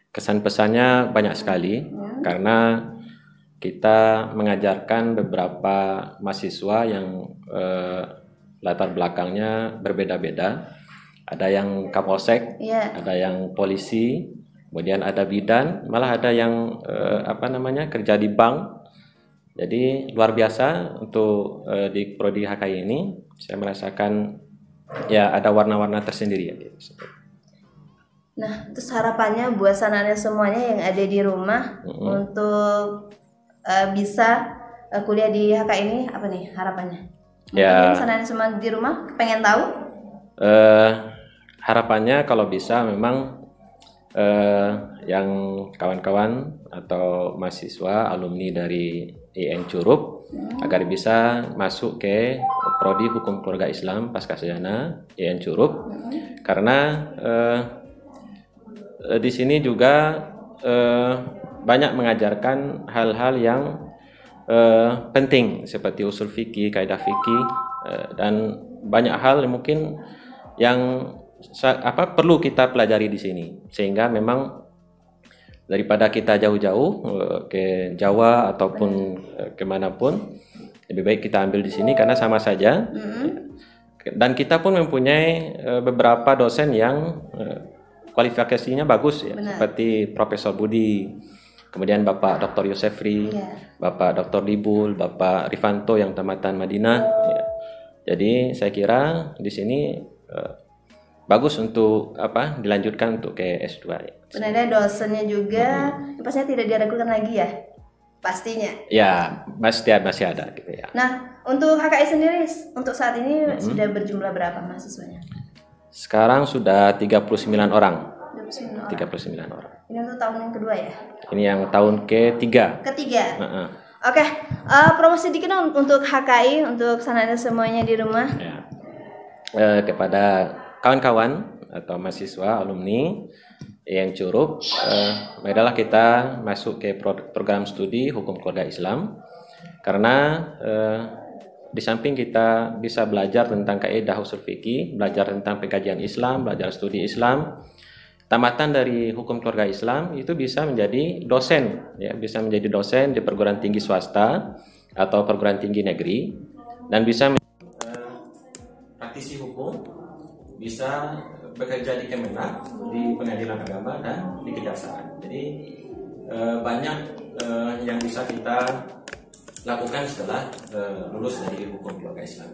E: kesan pesannya banyak sekali karena kita mengajarkan beberapa mahasiswa yang latar belakangnya berbeda-beda. Ada yang kapolsek, ada yang polisi, kemudian ada bidan, malah ada yang kerja di bank. Jadi luar biasa untuk di prodi HKI ini. Saya merasakan ya ada warna-warna tersendiri ya.
C: Nah, terus harapannya buat sananya semuanya yang ada di rumah untuk bisa kuliah di HKI ini apa nih harapannya? Mungkin sananya semua di rumah pengen tahu?
E: Harapannya kalau bisa memang yang kawan-kawan atau mahasiswa alumni dari IAIN Curup agar bisa masuk ke prodi Hukum Keluarga Islam Pascasarjana IAIN Curup, karena di sini juga banyak mengajarkan hal-hal yang penting seperti usul fikih, kaidah fikih, dan banyak hal yang mungkin yang perlu kita pelajari di sini, sehingga memang daripada kita jauh-jauh ke Jawa ataupun kemanapun, lebih baik kita ambil di sini karena sama saja. Dan kita pun mempunyai beberapa dosen yang kualifikasinya bagus ya, seperti Profesor Budi, kemudian Bapak Dr. Yosefri, Bapak Dr. Dibul, Bapak Rifanto yang tamatan Madinah. Ya. Jadi saya kira di sini bagus untuk dilanjutkan untuk ke S2.
C: Sebenarnya dosennya juga pastinya tidak diragukan lagi ya, pastinya.
E: Ya, masih ada gitu ya.
C: Nah, untuk HKI sendiri untuk saat ini sudah berjumlah berapa mahasiswanya?
E: Sekarang sudah 39 orang.
C: 39 orang. Ini untuk tahun yang kedua ya?
E: Ini yang tahun ketiga.
C: Oke, promosi dikit dong untuk HKI, untuk sananya semuanya di rumah.
E: Ya. Kepada kawan-kawan atau mahasiswa alumni yang Curup, marilah kita masuk ke program studi Hukum Keluarga Islam, karena di samping kita bisa belajar tentang kaidah usul fikih, belajar tentang pengkajian Islam, belajar studi Islam, tamatan dari Hukum Keluarga Islam itu bisa menjadi dosen, ya, bisa menjadi dosen di perguruan tinggi swasta atau perguruan tinggi negeri, dan bisa praktisi hukum, bisa bekerja di Kemenak, di Pengadilan Agama dan di Kejaksaan. Jadi banyak yang bisa kita lakukan setelah lulus dari Hukum Keluarga Islam.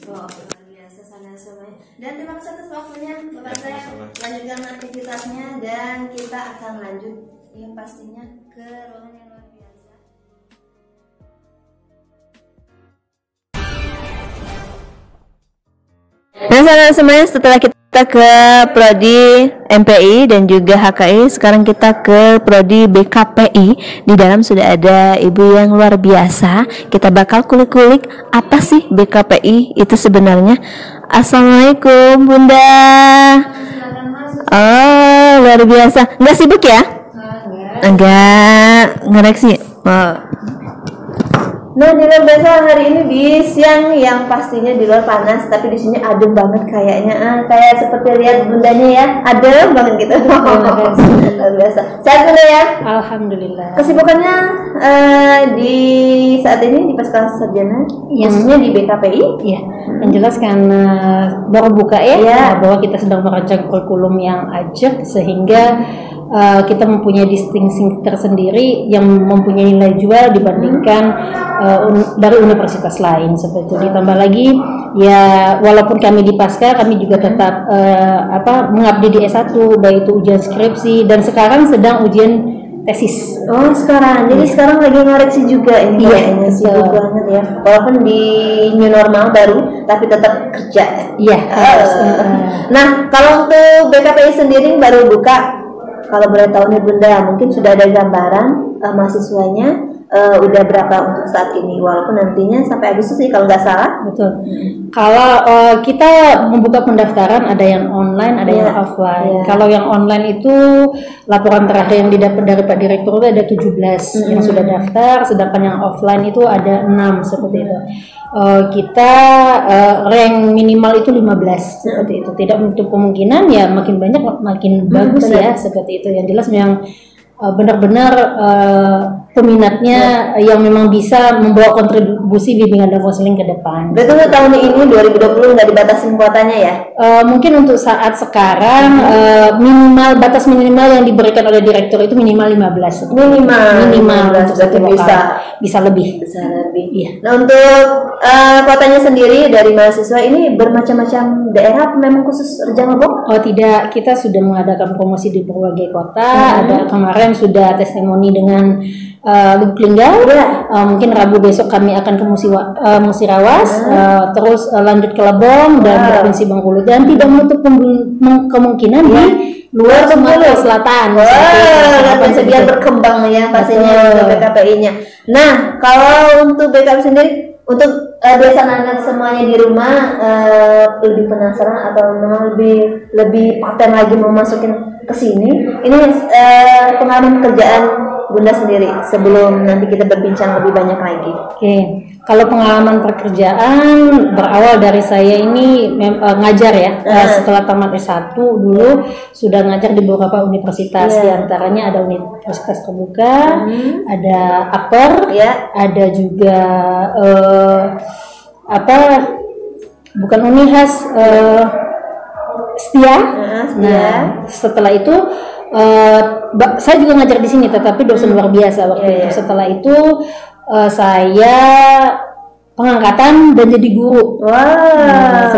C: Luar biasa sana semuanya. Dan terima kasih atas waktunya, Bapak saya lanjutkan aktivitasnya dan kita akan lanjut yang pastinya ke ruangan yang luar biasa. Nah, saudara semuanya, setelah kita ke prodi MPI dan juga HKI, sekarang kita ke prodi BKPI. Di dalam sudah ada ibu yang luar biasa. Kita bakal kulik-kulik apa sih BKPI itu sebenarnya. Assalamualaikum Bunda. Oh, luar biasa. Enggak sibuk ya? Enggak ngoreksi. Nah, di luar biasa hari ini di siang yang pastinya di luar panas, tapi di sini adem banget kayaknya. Kayak seperti lihat bundanya ya, adem banget gitu. Luar biasa. Sehat Bunda ya?
F: Alhamdulillah.
C: Kesibukannya di saat ini di Pascasarjana, khususnya di BKPI?
F: Iya. Yang jelas karena baru buka ya, bahwa kita sedang merancang kurikulum yang ajak sehingga kita mempunyai distingsi tersendiri yang mempunyai nilai jual dibandingkan dari universitas lain seperti itu. Ditambah lagi ya, walaupun kami di Pasca, kami juga tetap mengabdi di S1, baik itu ujian skripsi dan sekarang sedang ujian tesis.
C: Oh, sekarang. Jadi sekarang lagi ngoreksi juga ini.
F: Iya,
C: sibuk banget ya. Walaupun di new normal baru, tapi tetap kerja.
F: Iya.
C: Nah, kalau untuk BKPI sendiri baru buka. Kalau boleh tahu nih Bunda, mungkin sudah ada gambaran mahasiswanya udah berapa untuk saat ini, walaupun nantinya sampai Agustus sih kalau nggak salah.
F: Betul. Kalau kita membuka pendaftaran ada yang online, ada yang offline. Kalau yang online itu laporan terakhir yang didapat dari Pak Direktur itu ada 17 yang sudah daftar, sedangkan yang offline itu ada 6 seperti itu. Kita rank minimal itu 15 seperti itu. Tidak menutup kemungkinan ya makin banyak makin bagus ya seperti itu. Yang jelas yang benar-benar peminatnya yang memang bisa membawa kontribusi bimbingan dan konseling ke depan.
C: Berarti untuk tahun ini 2020 nggak dibatasin kuotanya ya?
F: Mungkin untuk saat sekarang batas minimal yang diberikan oleh direktur itu minimal 15. Minimal untuk satu bisa lebih. Iya.
C: Nah, untuk kuotanya sendiri dari mahasiswa ini bermacam-macam daerah, memang khusus Rejang Lebong?
F: Oh tidak, kita sudah mengadakan promosi di berbagai kota. Ada kemarin sudah testimoni dengan Lubuk Linggau. Mungkin Rabu besok kami akan ke Musirawas, terus lanjut ke Lebong dan Provinsi Bengkulu, dan tidak menutup kemungkinan di luar Sumatera Selatan.
C: Sedia berkembang ya pastinya BKPI-nya. Nah, kalau untuk BKPI sendiri, untuk biasa anak semuanya di rumah lebih penasaran atau memang lebih paten lagi mau masukin ke sini. Ini pengalaman pekerjaan Bunda sendiri sebelum nanti kita berbincang lebih banyak lagi.
F: Oke. Kalau pengalaman pekerjaan berawal dari saya ini ngajar ya. Setelah tamat S1 dulu sudah ngajar di beberapa universitas, di antaranya ada Universitas Terbuka, ada Upper, ada juga bukan Unihas, Setia. Nah, setelah itu saya juga ngajar di sini, tetapi dosen luar biasa waktu itu. Setelah itu saya pengangkatan dan jadi guru.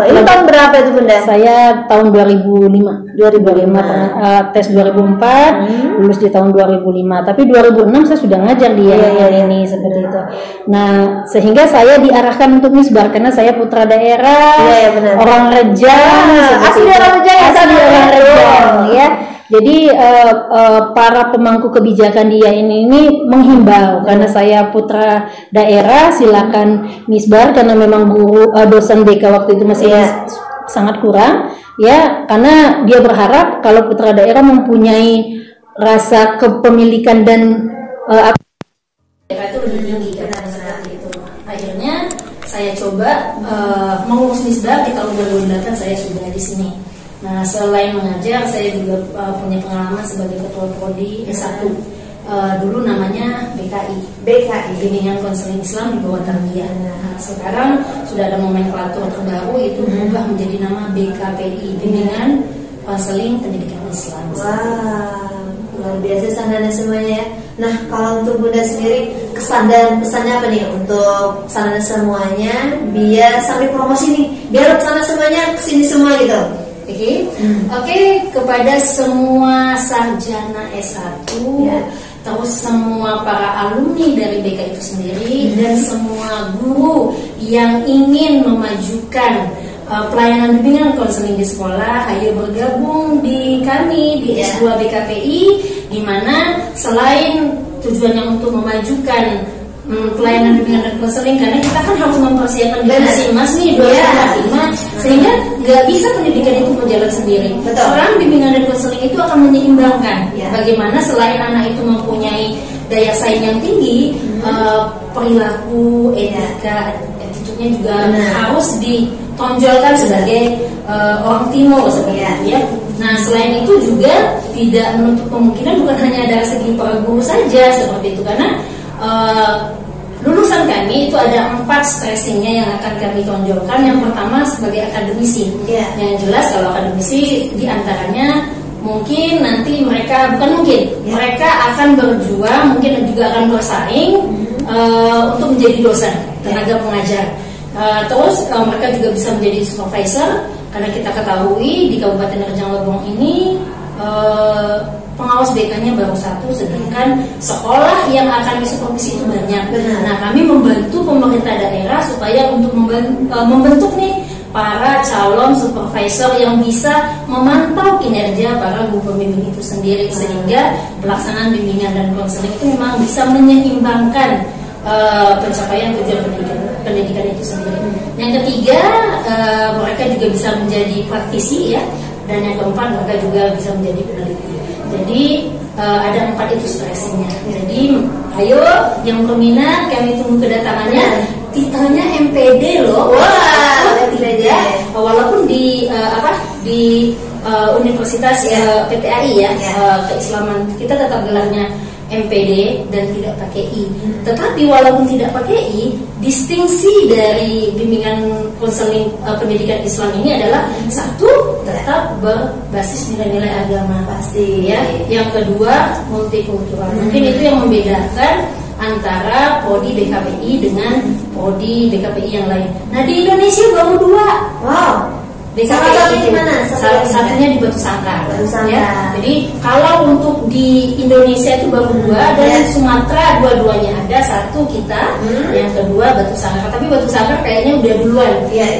C: Ini tahun berapa itu Bunda?
F: Saya tahun 2005 tes 2004, lulus di tahun 2005. Tapi 2006 saya sudah ngajar di ini seperti itu. Nah, sehingga saya diarahkan untuk misbar karena saya putra daerah, orang Rejang,
C: asli orang Rejang
F: ya. Jadi para pemangku kebijakan dia ini menghimbau karena saya putra daerah, silakan misbar karena memang guru dosen BK waktu itu masih sangat kurang ya, karena dia berharap kalau putra daerah mempunyai rasa kepemilikan dan
G: itu lebih tinggi karena saat itu. Akhirnya saya coba mengurus misbar di tahun 2008 saya sudah di sini. Nah, selain mengajar, saya juga punya pengalaman sebagai ketua prodi S1. Dulu namanya BKI, Bimbingan Konseling Islam di bawah Tarbiyah. Nah, sekarang sudah ada nomenklatur terbaru, itu berubah menjadi nama BKPI, Bimbingan Konseling Pendidikan Islam.
C: Luar biasa sanana semuanya ya. Nah, kalau untuk Bunda sendiri, kesan dan pesannya apa nih untuk sanana semuanya biar sampai promosi nih, biar sanana semuanya kesini semua gitu.
G: Oke, kepada semua sarjana S1, terus semua para alumni dari BK itu sendiri, dan semua guru yang ingin memajukan pelayanan bimbingan konseling di sekolah, ayo bergabung di kami di S2 BKPI, di mana selain tujuannya untuk memajukan pelayanan bimbingan dan konseling, karena kita kan harus mempersiapkan generasi emas nih 2045, sehingga nggak bisa pendidikan itu berjalan sendiri. Orang bimbingan dan konseling itu akan menyeimbangkan bagaimana selain anak itu mempunyai daya saing yang tinggi, perilaku, etika, attitude-nya juga harus ditonjolkan sebagai orang timur seperti itu ya. Nah, selain itu juga tidak menutup kemungkinan bukan hanya dari segi para guru saja seperti itu, karena lulusan kami itu ada 4 stressingnya yang akan kami tonjolkan. Yang pertama sebagai akademisi. Yang jelas kalau akademisi diantaranya mungkin nanti mereka mereka akan berjuang, mungkin juga akan bersaing untuk menjadi dosen, tenaga pengajar. Terus mereka juga bisa menjadi supervisor, karena kita ketahui di Kabupaten Rejang Lebong ini pengawas BK-nya baru 1, sedangkan sekolah yang akan disupervisi itu banyak. Nah, kami membantu pemerintah daerah supaya untuk membentuk nih para calon supervisor yang bisa memantau kinerja para guru pembimbing itu sendiri, sehingga pelaksanaan bimbingan dan konseling itu memang bisa menyeimbangkan pencapaian tujuan pendidikan itu sendiri. Yang ketiga, mereka juga bisa menjadi praktisi ya, dan yang keempat mereka juga bisa menjadi peneliti. Jadi ada 4 itu stressingnya. Jadi ayo yang berminat, kami tunggu kedatangannya. Titelnya MPD loh. Walaupun di Universitas PTAI ya, keislaman kita tetap gelarnya MPD dan tidak pakai I. Tetapi walaupun tidak pakai I, distingsi dari bimbingan konseling pendidikan Islam ini adalah satu, tetap berbasis nilai-nilai agama pasti ya. Yang kedua, multikultural. Mungkin itu yang membedakan antara prodi BKPI dengan prodi BKPI yang lain. Nah, di Indonesia baru 2.
C: Wow.
G: BKPI itu salah satunya di Batu Sangkar. Ya. Jadi kalau untuk di Indonesia itu baru 2 dan Sumatera dua-duanya ada, satu kita, yang kedua Batu Sangkar. Tapi Batu Sangkar kayaknya udah duluan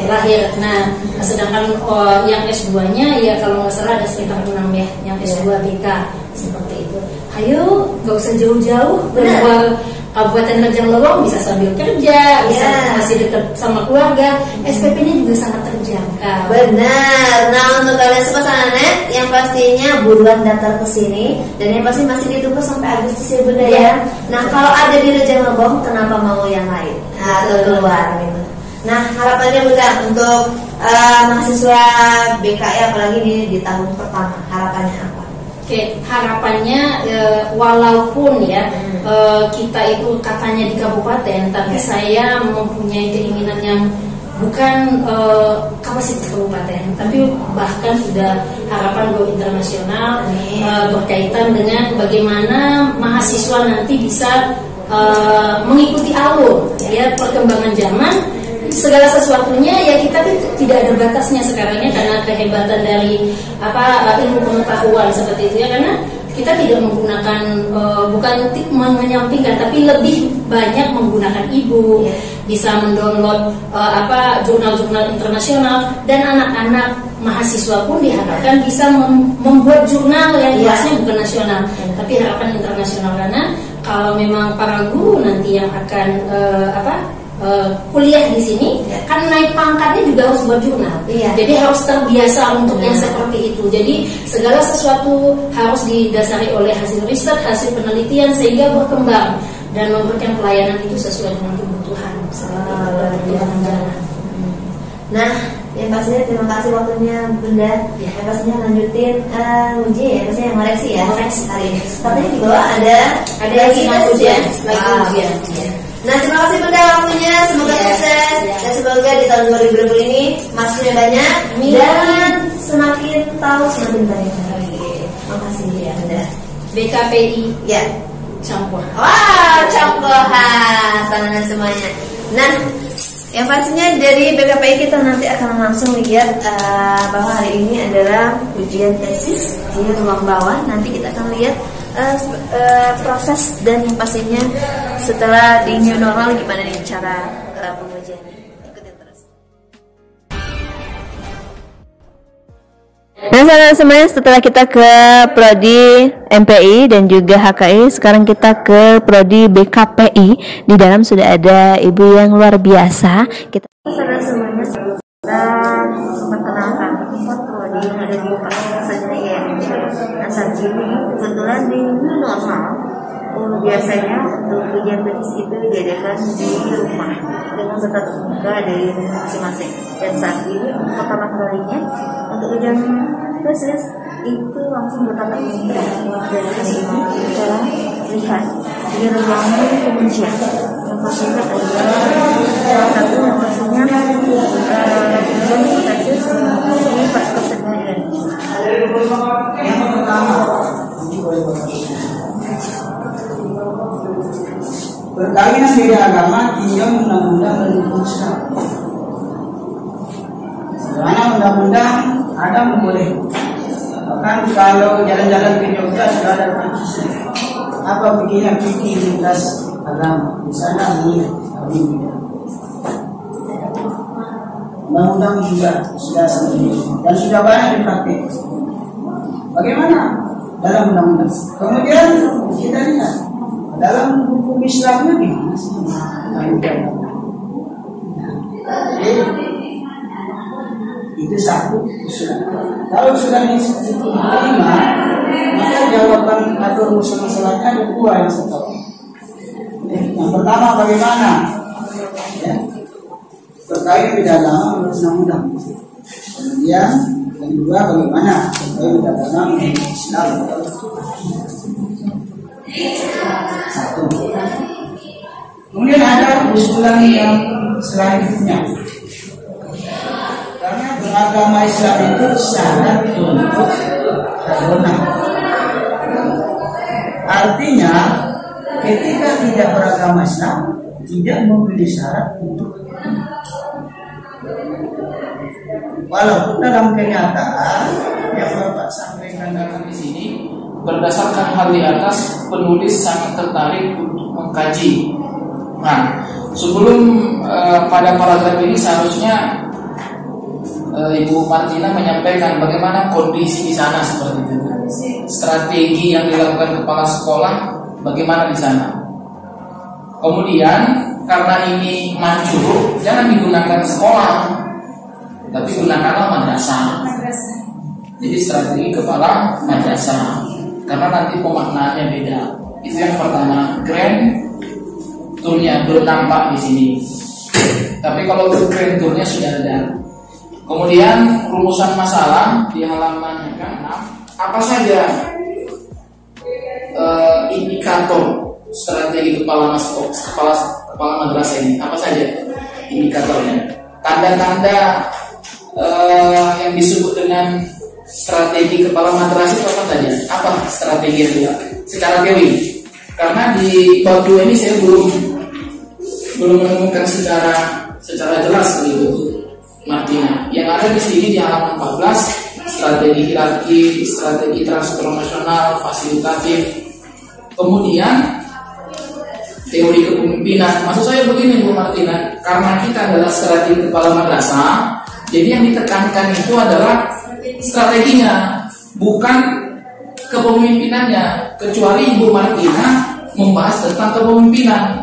G: lahir. Nah, sedangkan yang S2-nya ya kalau nggak salah ada sekitar 6 ya, yang S2 BK seperti itu. Ayo, nggak usah jauh-jauh keluar Kabupaten Rejang Lebong, bisa sambil kerja, bisa masih dekat sama keluarga. SPP-nya juga sangat terjangkau.
C: Benar. Nah, untuk kalian semua Sananet yang pastinya buruan daftar ke sini, dan yang pasti masih ditunggu sampai Agustus ya Bunda ya. Nah, kalau ada di Rejang Lebong, kenapa mau yang lain atau keluar gitu? Nah, harapannya Bunda untuk mahasiswa BKI apalagi di tahun pertama, harapannya apa?
G: Oke, harapannya walaupun ya kita itu katanya di kabupaten, tapi saya mempunyai keinginan yang bukan kapasitas kabupaten, tapi bahkan sudah harapan go internasional berkaitan dengan bagaimana mahasiswa nanti bisa mengikuti alur ya perkembangan zaman. Segala sesuatunya ya kita tidak ada batasnya sekarangnya karena kehebatan dari ilmu pengetahuan seperti itu ya, karena kita tidak menggunakan bukan menyampingkan tapi lebih banyak menggunakan e-book, bisa mendownload jurnal-jurnal internasional, dan anak-anak mahasiswa pun diharapkan bisa membuat jurnal yang kelasnya bukan nasional tapi harapan internasional, karena kalau memang para guru nanti yang akan kuliah di sini kan naik pangkatnya juga harus buat jurnal. Jadi harus terbiasa untuk yang seperti itu. Jadi segala sesuatu harus didasari oleh hasil riset, hasil penelitian sehingga berkembang dan memberikan pelayanan itu sesuai dengan kebutuhan.
C: Nah, yang pastinya terima kasih waktunya Bunda. Yang pastinya lanjutin uji ya, pastinya yang ngoreksi ya. Hari ini. Katanya di bawah ada
G: lagi ujian.
C: Nah, terima kasih Bunda waktunya, semoga sukses dan semoga di tahun 2020 ini mahasiswa banyak dan semakin tahu semakin banyak lagi. Terima kasih ya Bunda.
G: BKPI
C: ya
G: campur.
C: Wah, campuran Sananet semuanya. Nah, yang pastinya dari BKPI kita nanti akan langsung lihat bahwa hari ini adalah ujian tesis di ruang bawah. Nanti kita akan lihat proses dan yang pastinya setelah di new normal gimana nih cara pengujiannya. Ikutin terus. Nah, saudara semuanya, setelah kita ke prodi MPI dan juga HKI, sekarang kita ke prodi BKPI. Di dalam sudah ada ibu yang luar biasa. Kita saudara semuanya memperkenalkan prodi yang ada di Sarjana IAIN. Nah, saat ini kebetulan di new normal biasanya untuk ujian tesis itu diadakan di rumah dengan tatap muka dari rumah masing-masing. Dan saat ini pertama kalinya untuk ujian tesis itu langsung bertatap muka. Dan di sini kita lihat di ruangan pengujian yang pastinya adalah salah satu yang pastinya ujian tesis di Pasca Sarjana IAIN.
H: Yang pertama, berkaitan beda agama hingga undang-undang merumuskan. Karena undang-undang ada boleh. Bahkan kalau jalan-jalan ke Jogja sudah ada pansus. Apa begini fikih lintas agama di sana ini undang-undang juga sudah sendiri dan sudah banyak dipakai. Bagaimana dalam undang-undang? Kemudian kita lihat dalam hukum Islamnya gimana sih? Jadi itu satu usul. Kalau sudah diterima, maka jawaban atau masalahnya ada dua yang saya tahu. Yang pertama bagaimana? Ya, terkait beda agama menurut undang-undang. Kemudian yang kedua bagaimana terkait beda agama menurut Islam. Satu. Kemudian ada usulan yang selanjutnya. Karena beragama Islam itu syarat untuk terbenam. Artinya, ketika tidak beragama Islam, tidak memberi syarat untuk walaupun dalam kenyataan yang Bapak sampaikan dalam di sini berdasarkan hal di atas, penulis sangat tertarik untuk mengkaji. Nah, sebelum pada paragraf ini seharusnya Ibu Martina menyampaikan bagaimana kondisi di sana seperti itu, strategi yang dilakukan kepala sekolah bagaimana di sana. Kemudian karena ini mancur, jangan digunakan sekolah, tapi gunakanlah madrasah. Jadi strategi kepala madrasah, karena nanti pemaknaannya beda. Itu yang pertama. Grand tournya belum nampak di sini, tapi kalau grand tournya sudah ada. Kemudian rumusan masalah di halaman 6. Apa saja indikator strategi kepala madrasah ini? Apa saja indikatornya? Tanda-tanda yang disebut dengan strategi kepala madrasah itu apa saja? Apa strategi itu secara teori? Karena di bab 2 ini saya belum menemukan secara jelas begitu, Martina. Yang ada di sini di halaman 14, strategi hierarki, strategi transformasional, fasilitatif. Kemudian teori kepemimpinan. Maksud saya begini Bu Martina, karena kita adalah strategi kepala madrasah, jadi yang ditekankan itu adalah strateginya, bukan kepemimpinannya. Kecuali Ibu Martina membahas tentang kepemimpinan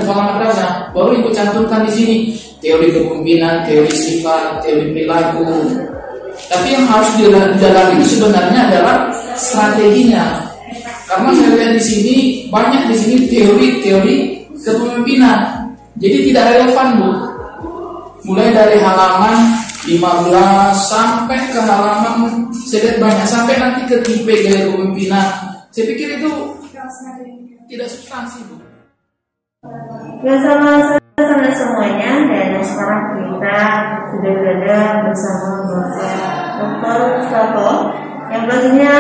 H: kepala madrasah, baru Ibu cantumkan di sini teori kepemimpinan, teori sifat, teori perilaku. Tapi yang harus didalami sebenarnya adalah strateginya. Karena saya lihat di sini banyak di sini teori kepemimpinan, jadi tidak relevan Bu. Mulai dari halaman 15 sampai ke halaman saya lihat banyak sampai nanti ke tipe gaya kepemimpinan. Saya pikir itu tidak substansi Bu.
C: Bersama semuanya, dan sekarang kita sudah berada bersama Bapak Dr. Sato yang pastinya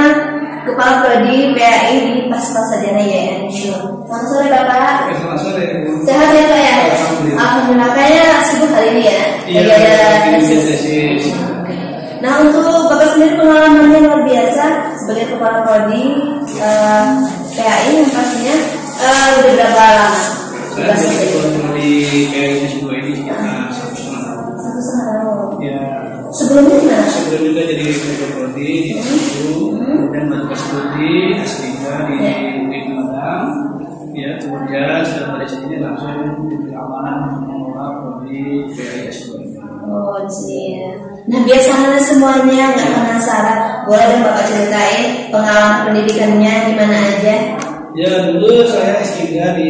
C: Kepala Prodi PAI di Pasca Sarjana IAIN Syur. Selamat sore Bapak.
H: Selamat sore.
C: Sehat ya Pak ya? Alhamdulillah. Kayaknya sibuk hari ini ya. Nah, untuk Bapak sendiri pengalamannya luar biasa sebagai Kepala Prodi PAI yang pastinya udah berapa lama?
H: Saya sudah di PAI Syur ini sekitar 1,5 tahun. Ya.
C: Sebelumnya gimana?
H: Sebelum juga jadi Kepala Prodi di situ, kemudian masuk studi S3 di UIN Padang. Ya, kemudian setelah dari sini langsung diberi amanah untuk mengelola Prodi PAI Syur.
C: Oh, iya. Nah, biasanya semuanya nggak penasaran. Boleh dong Bapak ceritain pengalaman pendidikannya gimana aja?
H: Ya, dulu saya S3 di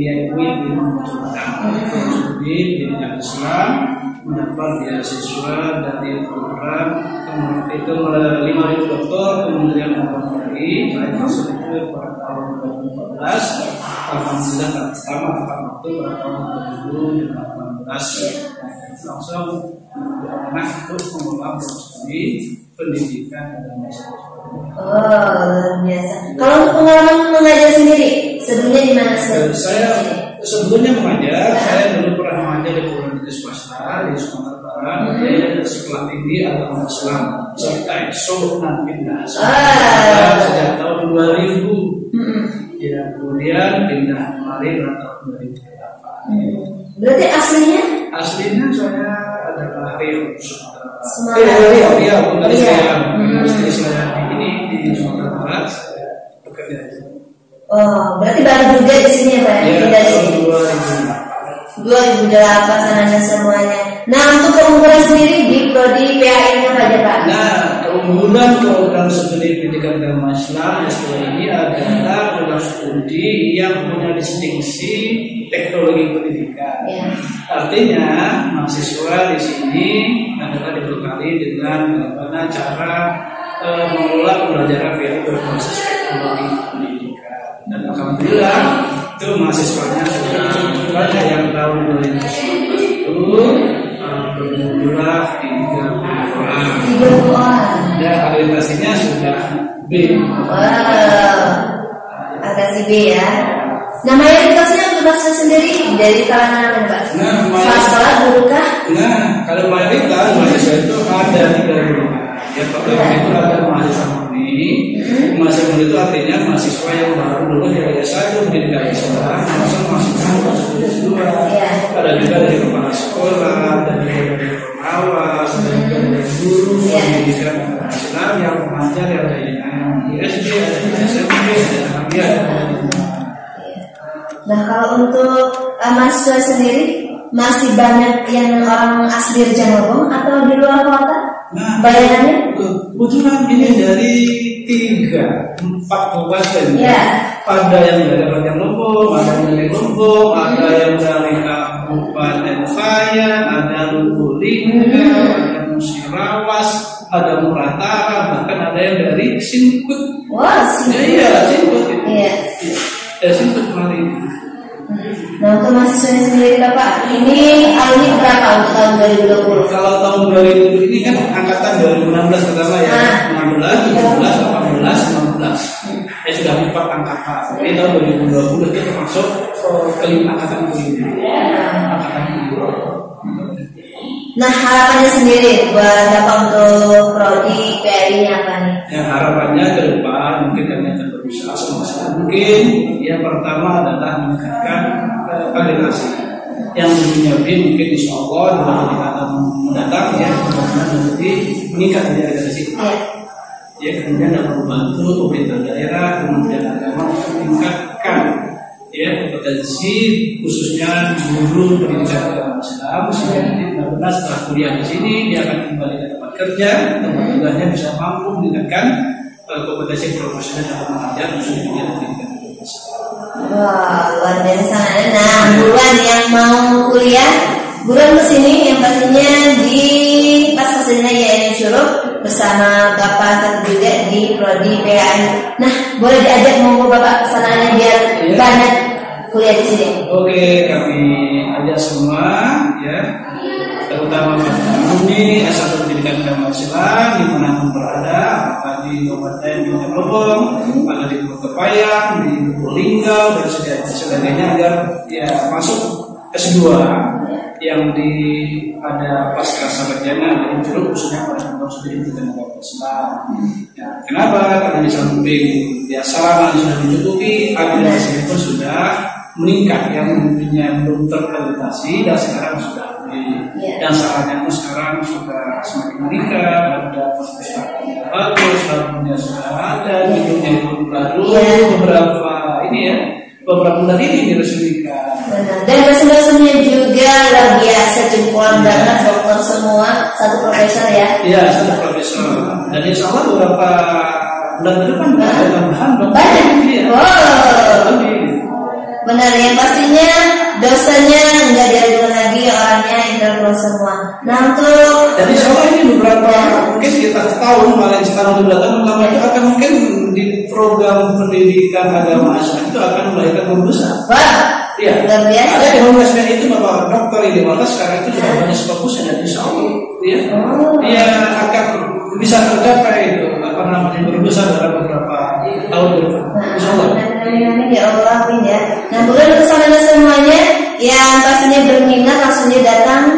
H: UIN Padang. Studi pendidikan Islam, mendapat beasiswa dari program itu 5.000 dokter Kementerian Agama RI. Saya masuk itu pada tahun 2014. Alhamdulillah pertama tepat waktu pada tahun 2018 langsung anak untuk mengelola studi pendidikan agama Islam.
C: Oh, luar biasa. Kalau untuk pengalaman mengajar sendiri, sebelumnya di mana sih?
H: Saya sebelumnya mengajar, saya dulu pernah mengajar di perguruan tinggi swasta di Sumatera Barat, yaitu sekolah tinggi agama Islam serta Solo dan pindah sejak tahun 2000. Ya, kemudian pindah kemarin pada tahun 2008.
C: Berarti aslinya?
H: Aslinya saya adalah Riau,
C: Sumatera.
H: Riau, dari saya. Istri saya di Sumatera Barat, saya bekerja di sini.
C: Oh, berarti baru juga di sini ya Pak?
H: Ya,
C: dari
H: tahun
C: 2008 sananya semuanya. Nah, untuk keunggulan sendiri di Prodi PAI apa aja Pak?
H: Nah, keunggulan program studi pendidikan agama Islam S2 ini adalah program studi yang punya distingsi teknologi pendidikan.
C: Ya.
H: Artinya mahasiswa di sini adalah dibekali dengan bagaimana cara mengelola pembelajaran via berbasis teknologi pendidikan.
I: alhamdulillah itu mahasiswanya sudah banyak yang tahun 2001 berjumlah 30 orang. Ya, akreditasinya sudah B.
C: Akreditasi B ya. Nama akreditasinya untuk mahasiswa sendiri dari kalangan apa, Pak? Sekolah guru kah?
I: Nah, kalau mayoritas mahasiswa itu ada 3 golongan. Yang pertama itu ada mahasiswa murni. Mahasiswa murni itu artinya mahasiswa yang baru lulus dari S1 pendidikan Islam, langsung masuk kampus S2. Ada juga dari kepala sekolah, dari pengawas, ada juga dari guru pendidikan Islam yang mengajar, ada yang di SD, ada di SMP, ada di
C: Nah, kalau untuk mahasiswa sendiri masih banyak yang orang asli Rejang atau di luar kota?
I: Nah,
C: bayangannya?
I: Kebetulan ini dari 3-4 kabupaten. Ada yang dari Rejang Lebong, ada yang dari Lombok, ada yang dari Kabupaten Fayan, ada Lubulingga, ada Musirawas, ada Muratara, bahkan ada yang dari Singkut.
C: Wah, Singkut.
I: Iya, Singkut.
C: Iya.
I: Singkut kemarin.
C: Nah, untuk mahasiswanya sendiri Bapak, ini alumni berapa untuk tahun 2020?
I: Kalau tahun 2020 ini kan angkatan 2016 pertama ya, 16, 17, 18, 19. Sudah 4 angkatan. Ini tahun 2020 itu termasuk angkatan kelima. Angkatan kelima.
C: Nah, harapannya sendiri buat Bapak untuk prodi PRI-nya apa nih?
I: Ya, harapannya ke depan mungkin kami akan berusaha semaksimal mungkin. Yang pertama adalah meningkatkan akreditasi. Yang dulunya B mungkin insya Allah dalam peningkatan mendatang ya, mudah-mudahan nanti meningkat dari akreditasi. Ya, kemudian dapat membantu pemerintah daerah, Kementerian Agama untuk meningkatkan ya kompetensi khususnya guru pendidikan agama Islam sehingga nanti benar-benar setelah kuliah di sini dia akan kembali ke tempat kerja, tempat kerjanya bisa mampu meningkatkan kompetensi profesional dalam mengajar khususnya di pendidikan agama Islam.
C: Wah, luar biasa. Nah, buruan yang mau kuliah, buruan kesini yang pastinya di Pasca Sarjana IAIN Syurup bersama Bapak Satu juga di prodi PAI. Nah, boleh diajak monggo Bapak kesananya biar banyak kuliah di sini.
I: Oke, kami ajak semua ya, terutama alumni S1 Pendidikan Agama Islam dimanapun berada, apakah di Kabupaten Rejang Lebong, ada di Payang, di Lubulingga dan sebagainya agar ya masuk S2 yang ada pasca sarjana dari Curug khususnya pada kampus pendidikan agama Islam. Ya, kenapa? Karena di samping ya sarana sudah mencukupi, akreditasi pun sudah meningkat. Yang mungkinnya belum terakreditasi dan sekarang sudah dan sarannya pun sekarang sudah semakin meningkat. Ada perpustakaan yang bagus, lalunya sudah ada, gedungnya pun baru beberapa bulan ini diresmikan.
C: Dan dosen-dosennya juga luar biasa, jempolan banget, dokter semua, satu profesor ya?
I: Iya, satu profesor. Dan insya Allah beberapa bulan ke depan ada tambahan dokter.
C: Banyak?
I: Iya.
C: Wow. Benar, yang pastinya dosennya nggak diragukan lagi, orangnya intelektual semua. Nah, untuk
I: jadi insya Allah ini beberapa mungkin sekitar setahun, paling setahun ke belakang pertama itu akan mungkin di program pendidikan agama Islam itu akan melahirkan guru besar.
C: Wah,
I: iya.
C: luar biasa.
I: Ada di Universitas itu bapak dokter ini maka sekarang itu sudah banyak fokusnya dan insya Allah dia akan bisa tercapai itu guru besar dalam beberapa tahun ke depan. Insya Allah.
C: Ya Allah, amin ya. Nah, bukan kesana semuanya yang pastinya berminat langsung datang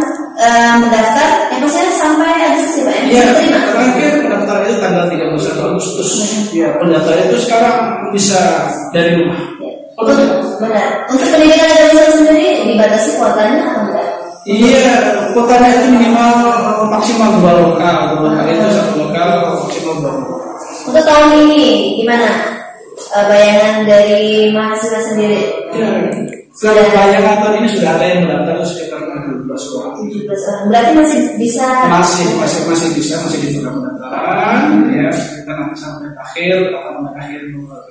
C: mendaftar. Yang pastinya sampai Agustus ya, Pak?
I: Iya, terakhir pendaftaran itu tanggal 31 Agustus. Ya, pendaftaran itu sekarang bisa dari rumah.
C: Benar. Untuk pendidikan agama sendiri dibatasi kuotanya atau enggak?
I: Iya, kuotanya itu minimal maksimal 2 lokal. Itu 1 lokal maksimal 2 lokal.
C: Untuk tahun ini gimana bayangan dari mahasiswa sendiri?
I: Ya, kalau bayangan tahun ini sudah ada yang mendaftar sekitar 17 orang.
C: 17 orang. Berarti masih bisa? Masih
I: bisa, masih di program pendaftaran. Ya, kita nanti sampai akhir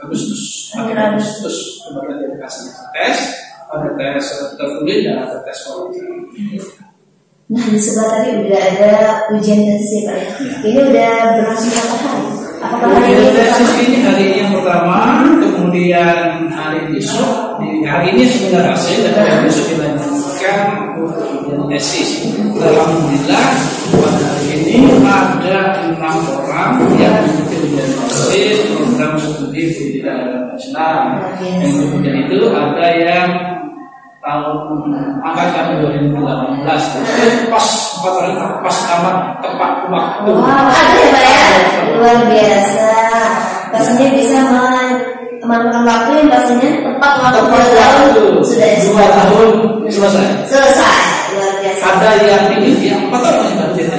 I: Agustus. Agustus baru ada dikasih tes, ada tes tertulis dan ada tes wawancara.
C: Nah, di sebelah tadi udah ada ujian tes Pak ya. Ini udah berlangsung berapa hari?
I: Tesis ini hari ini yang pertama, kemudian hari besok, hari ini seminar hasil dan hari besok kita lanjutkan ujian tesis. Alhamdulillah pada hari ini ada 6 orang yang mengikuti ujian tesis program studi pendidikan agama Islam. Dan kemudian itu ada yang tahun angkatan 2018 pas tamat tepat waktu.
C: Wah, ada ya Pak ya? Luar biasa. Pastinya bisa memanfaatkan waktu yang pastinya tepat waktu 2 tahun sudah
I: 2 tahun selesai.
C: Luar biasa.
I: Ada yang ini yang 4 tahun yang baru jadi.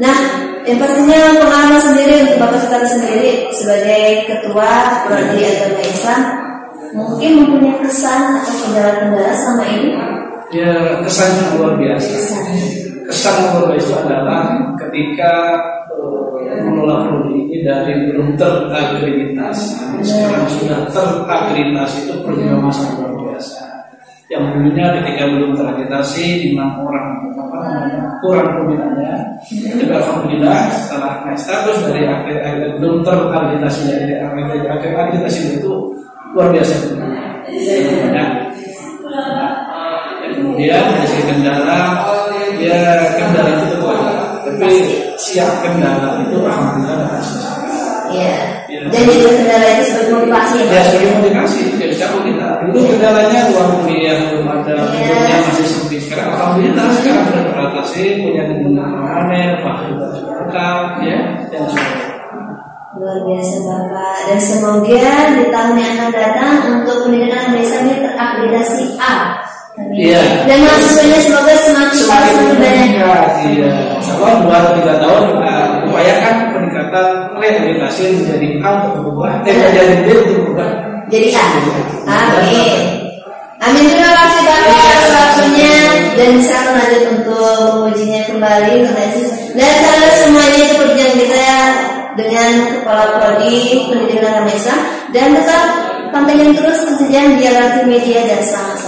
C: Nah, yang pastinya pengalaman sendiri untuk Bapak Ustadz sendiri sebagai ketua prodi agama Islam mungkin mempunyai kesan atau kendala-kendala selama ini?
I: Ya, kesannya luar biasa. Kesan luar biasa adalah ketika mengelola prodi ini dari belum terakreditasi, sekarang sudah terakreditasi, itu perjalanan luar biasa. Yang dulunya ketika belum terakreditasi 5 orang kurang peminatnya. Tapi alhamdulillah setelah naik status dari belum terakreditasi dari akreditasi itu luar biasa. Kemudian dari segi kendala, ya kendala itu tetap ada, tapi siap kendala itu alhamdulillah.
C: Iya. Dan juga kendala itu sebagai motivasi ya.
I: Ya sebagai motivasi, jadi siapa kita. Itu kendalanya uang kuliah belum ada, hidupnya masih seperti sekarang. Alhamdulillah sekarang sudah teratasi, punya dukungan permanen, fasilitas lengkap, ya dan sebagainya.
C: Luar biasa Bapak, dan semoga di tahun yang akan datang untuk pendidikan Islam ini terakreditasi A.
I: Iya.
C: Dan mahasiswanya semoga semakin banyak.
I: Iya. Insyaallah 2-3 tahun kita upayakan peningkatan reakreditasi menjadi A untuk berubah, menjadi B untuk berubah.
C: Jadi A. Amin. Amin, terima kasih Bapak atas waktunya dan silakan lanjut untuk mengujinya kembali. Dan saudara semuanya itu perjuangan kita dengan Kepala Prodi Pendidikan Agama Islam, dan tetap pantengin terus kesejahteraan di Media dan Selamat.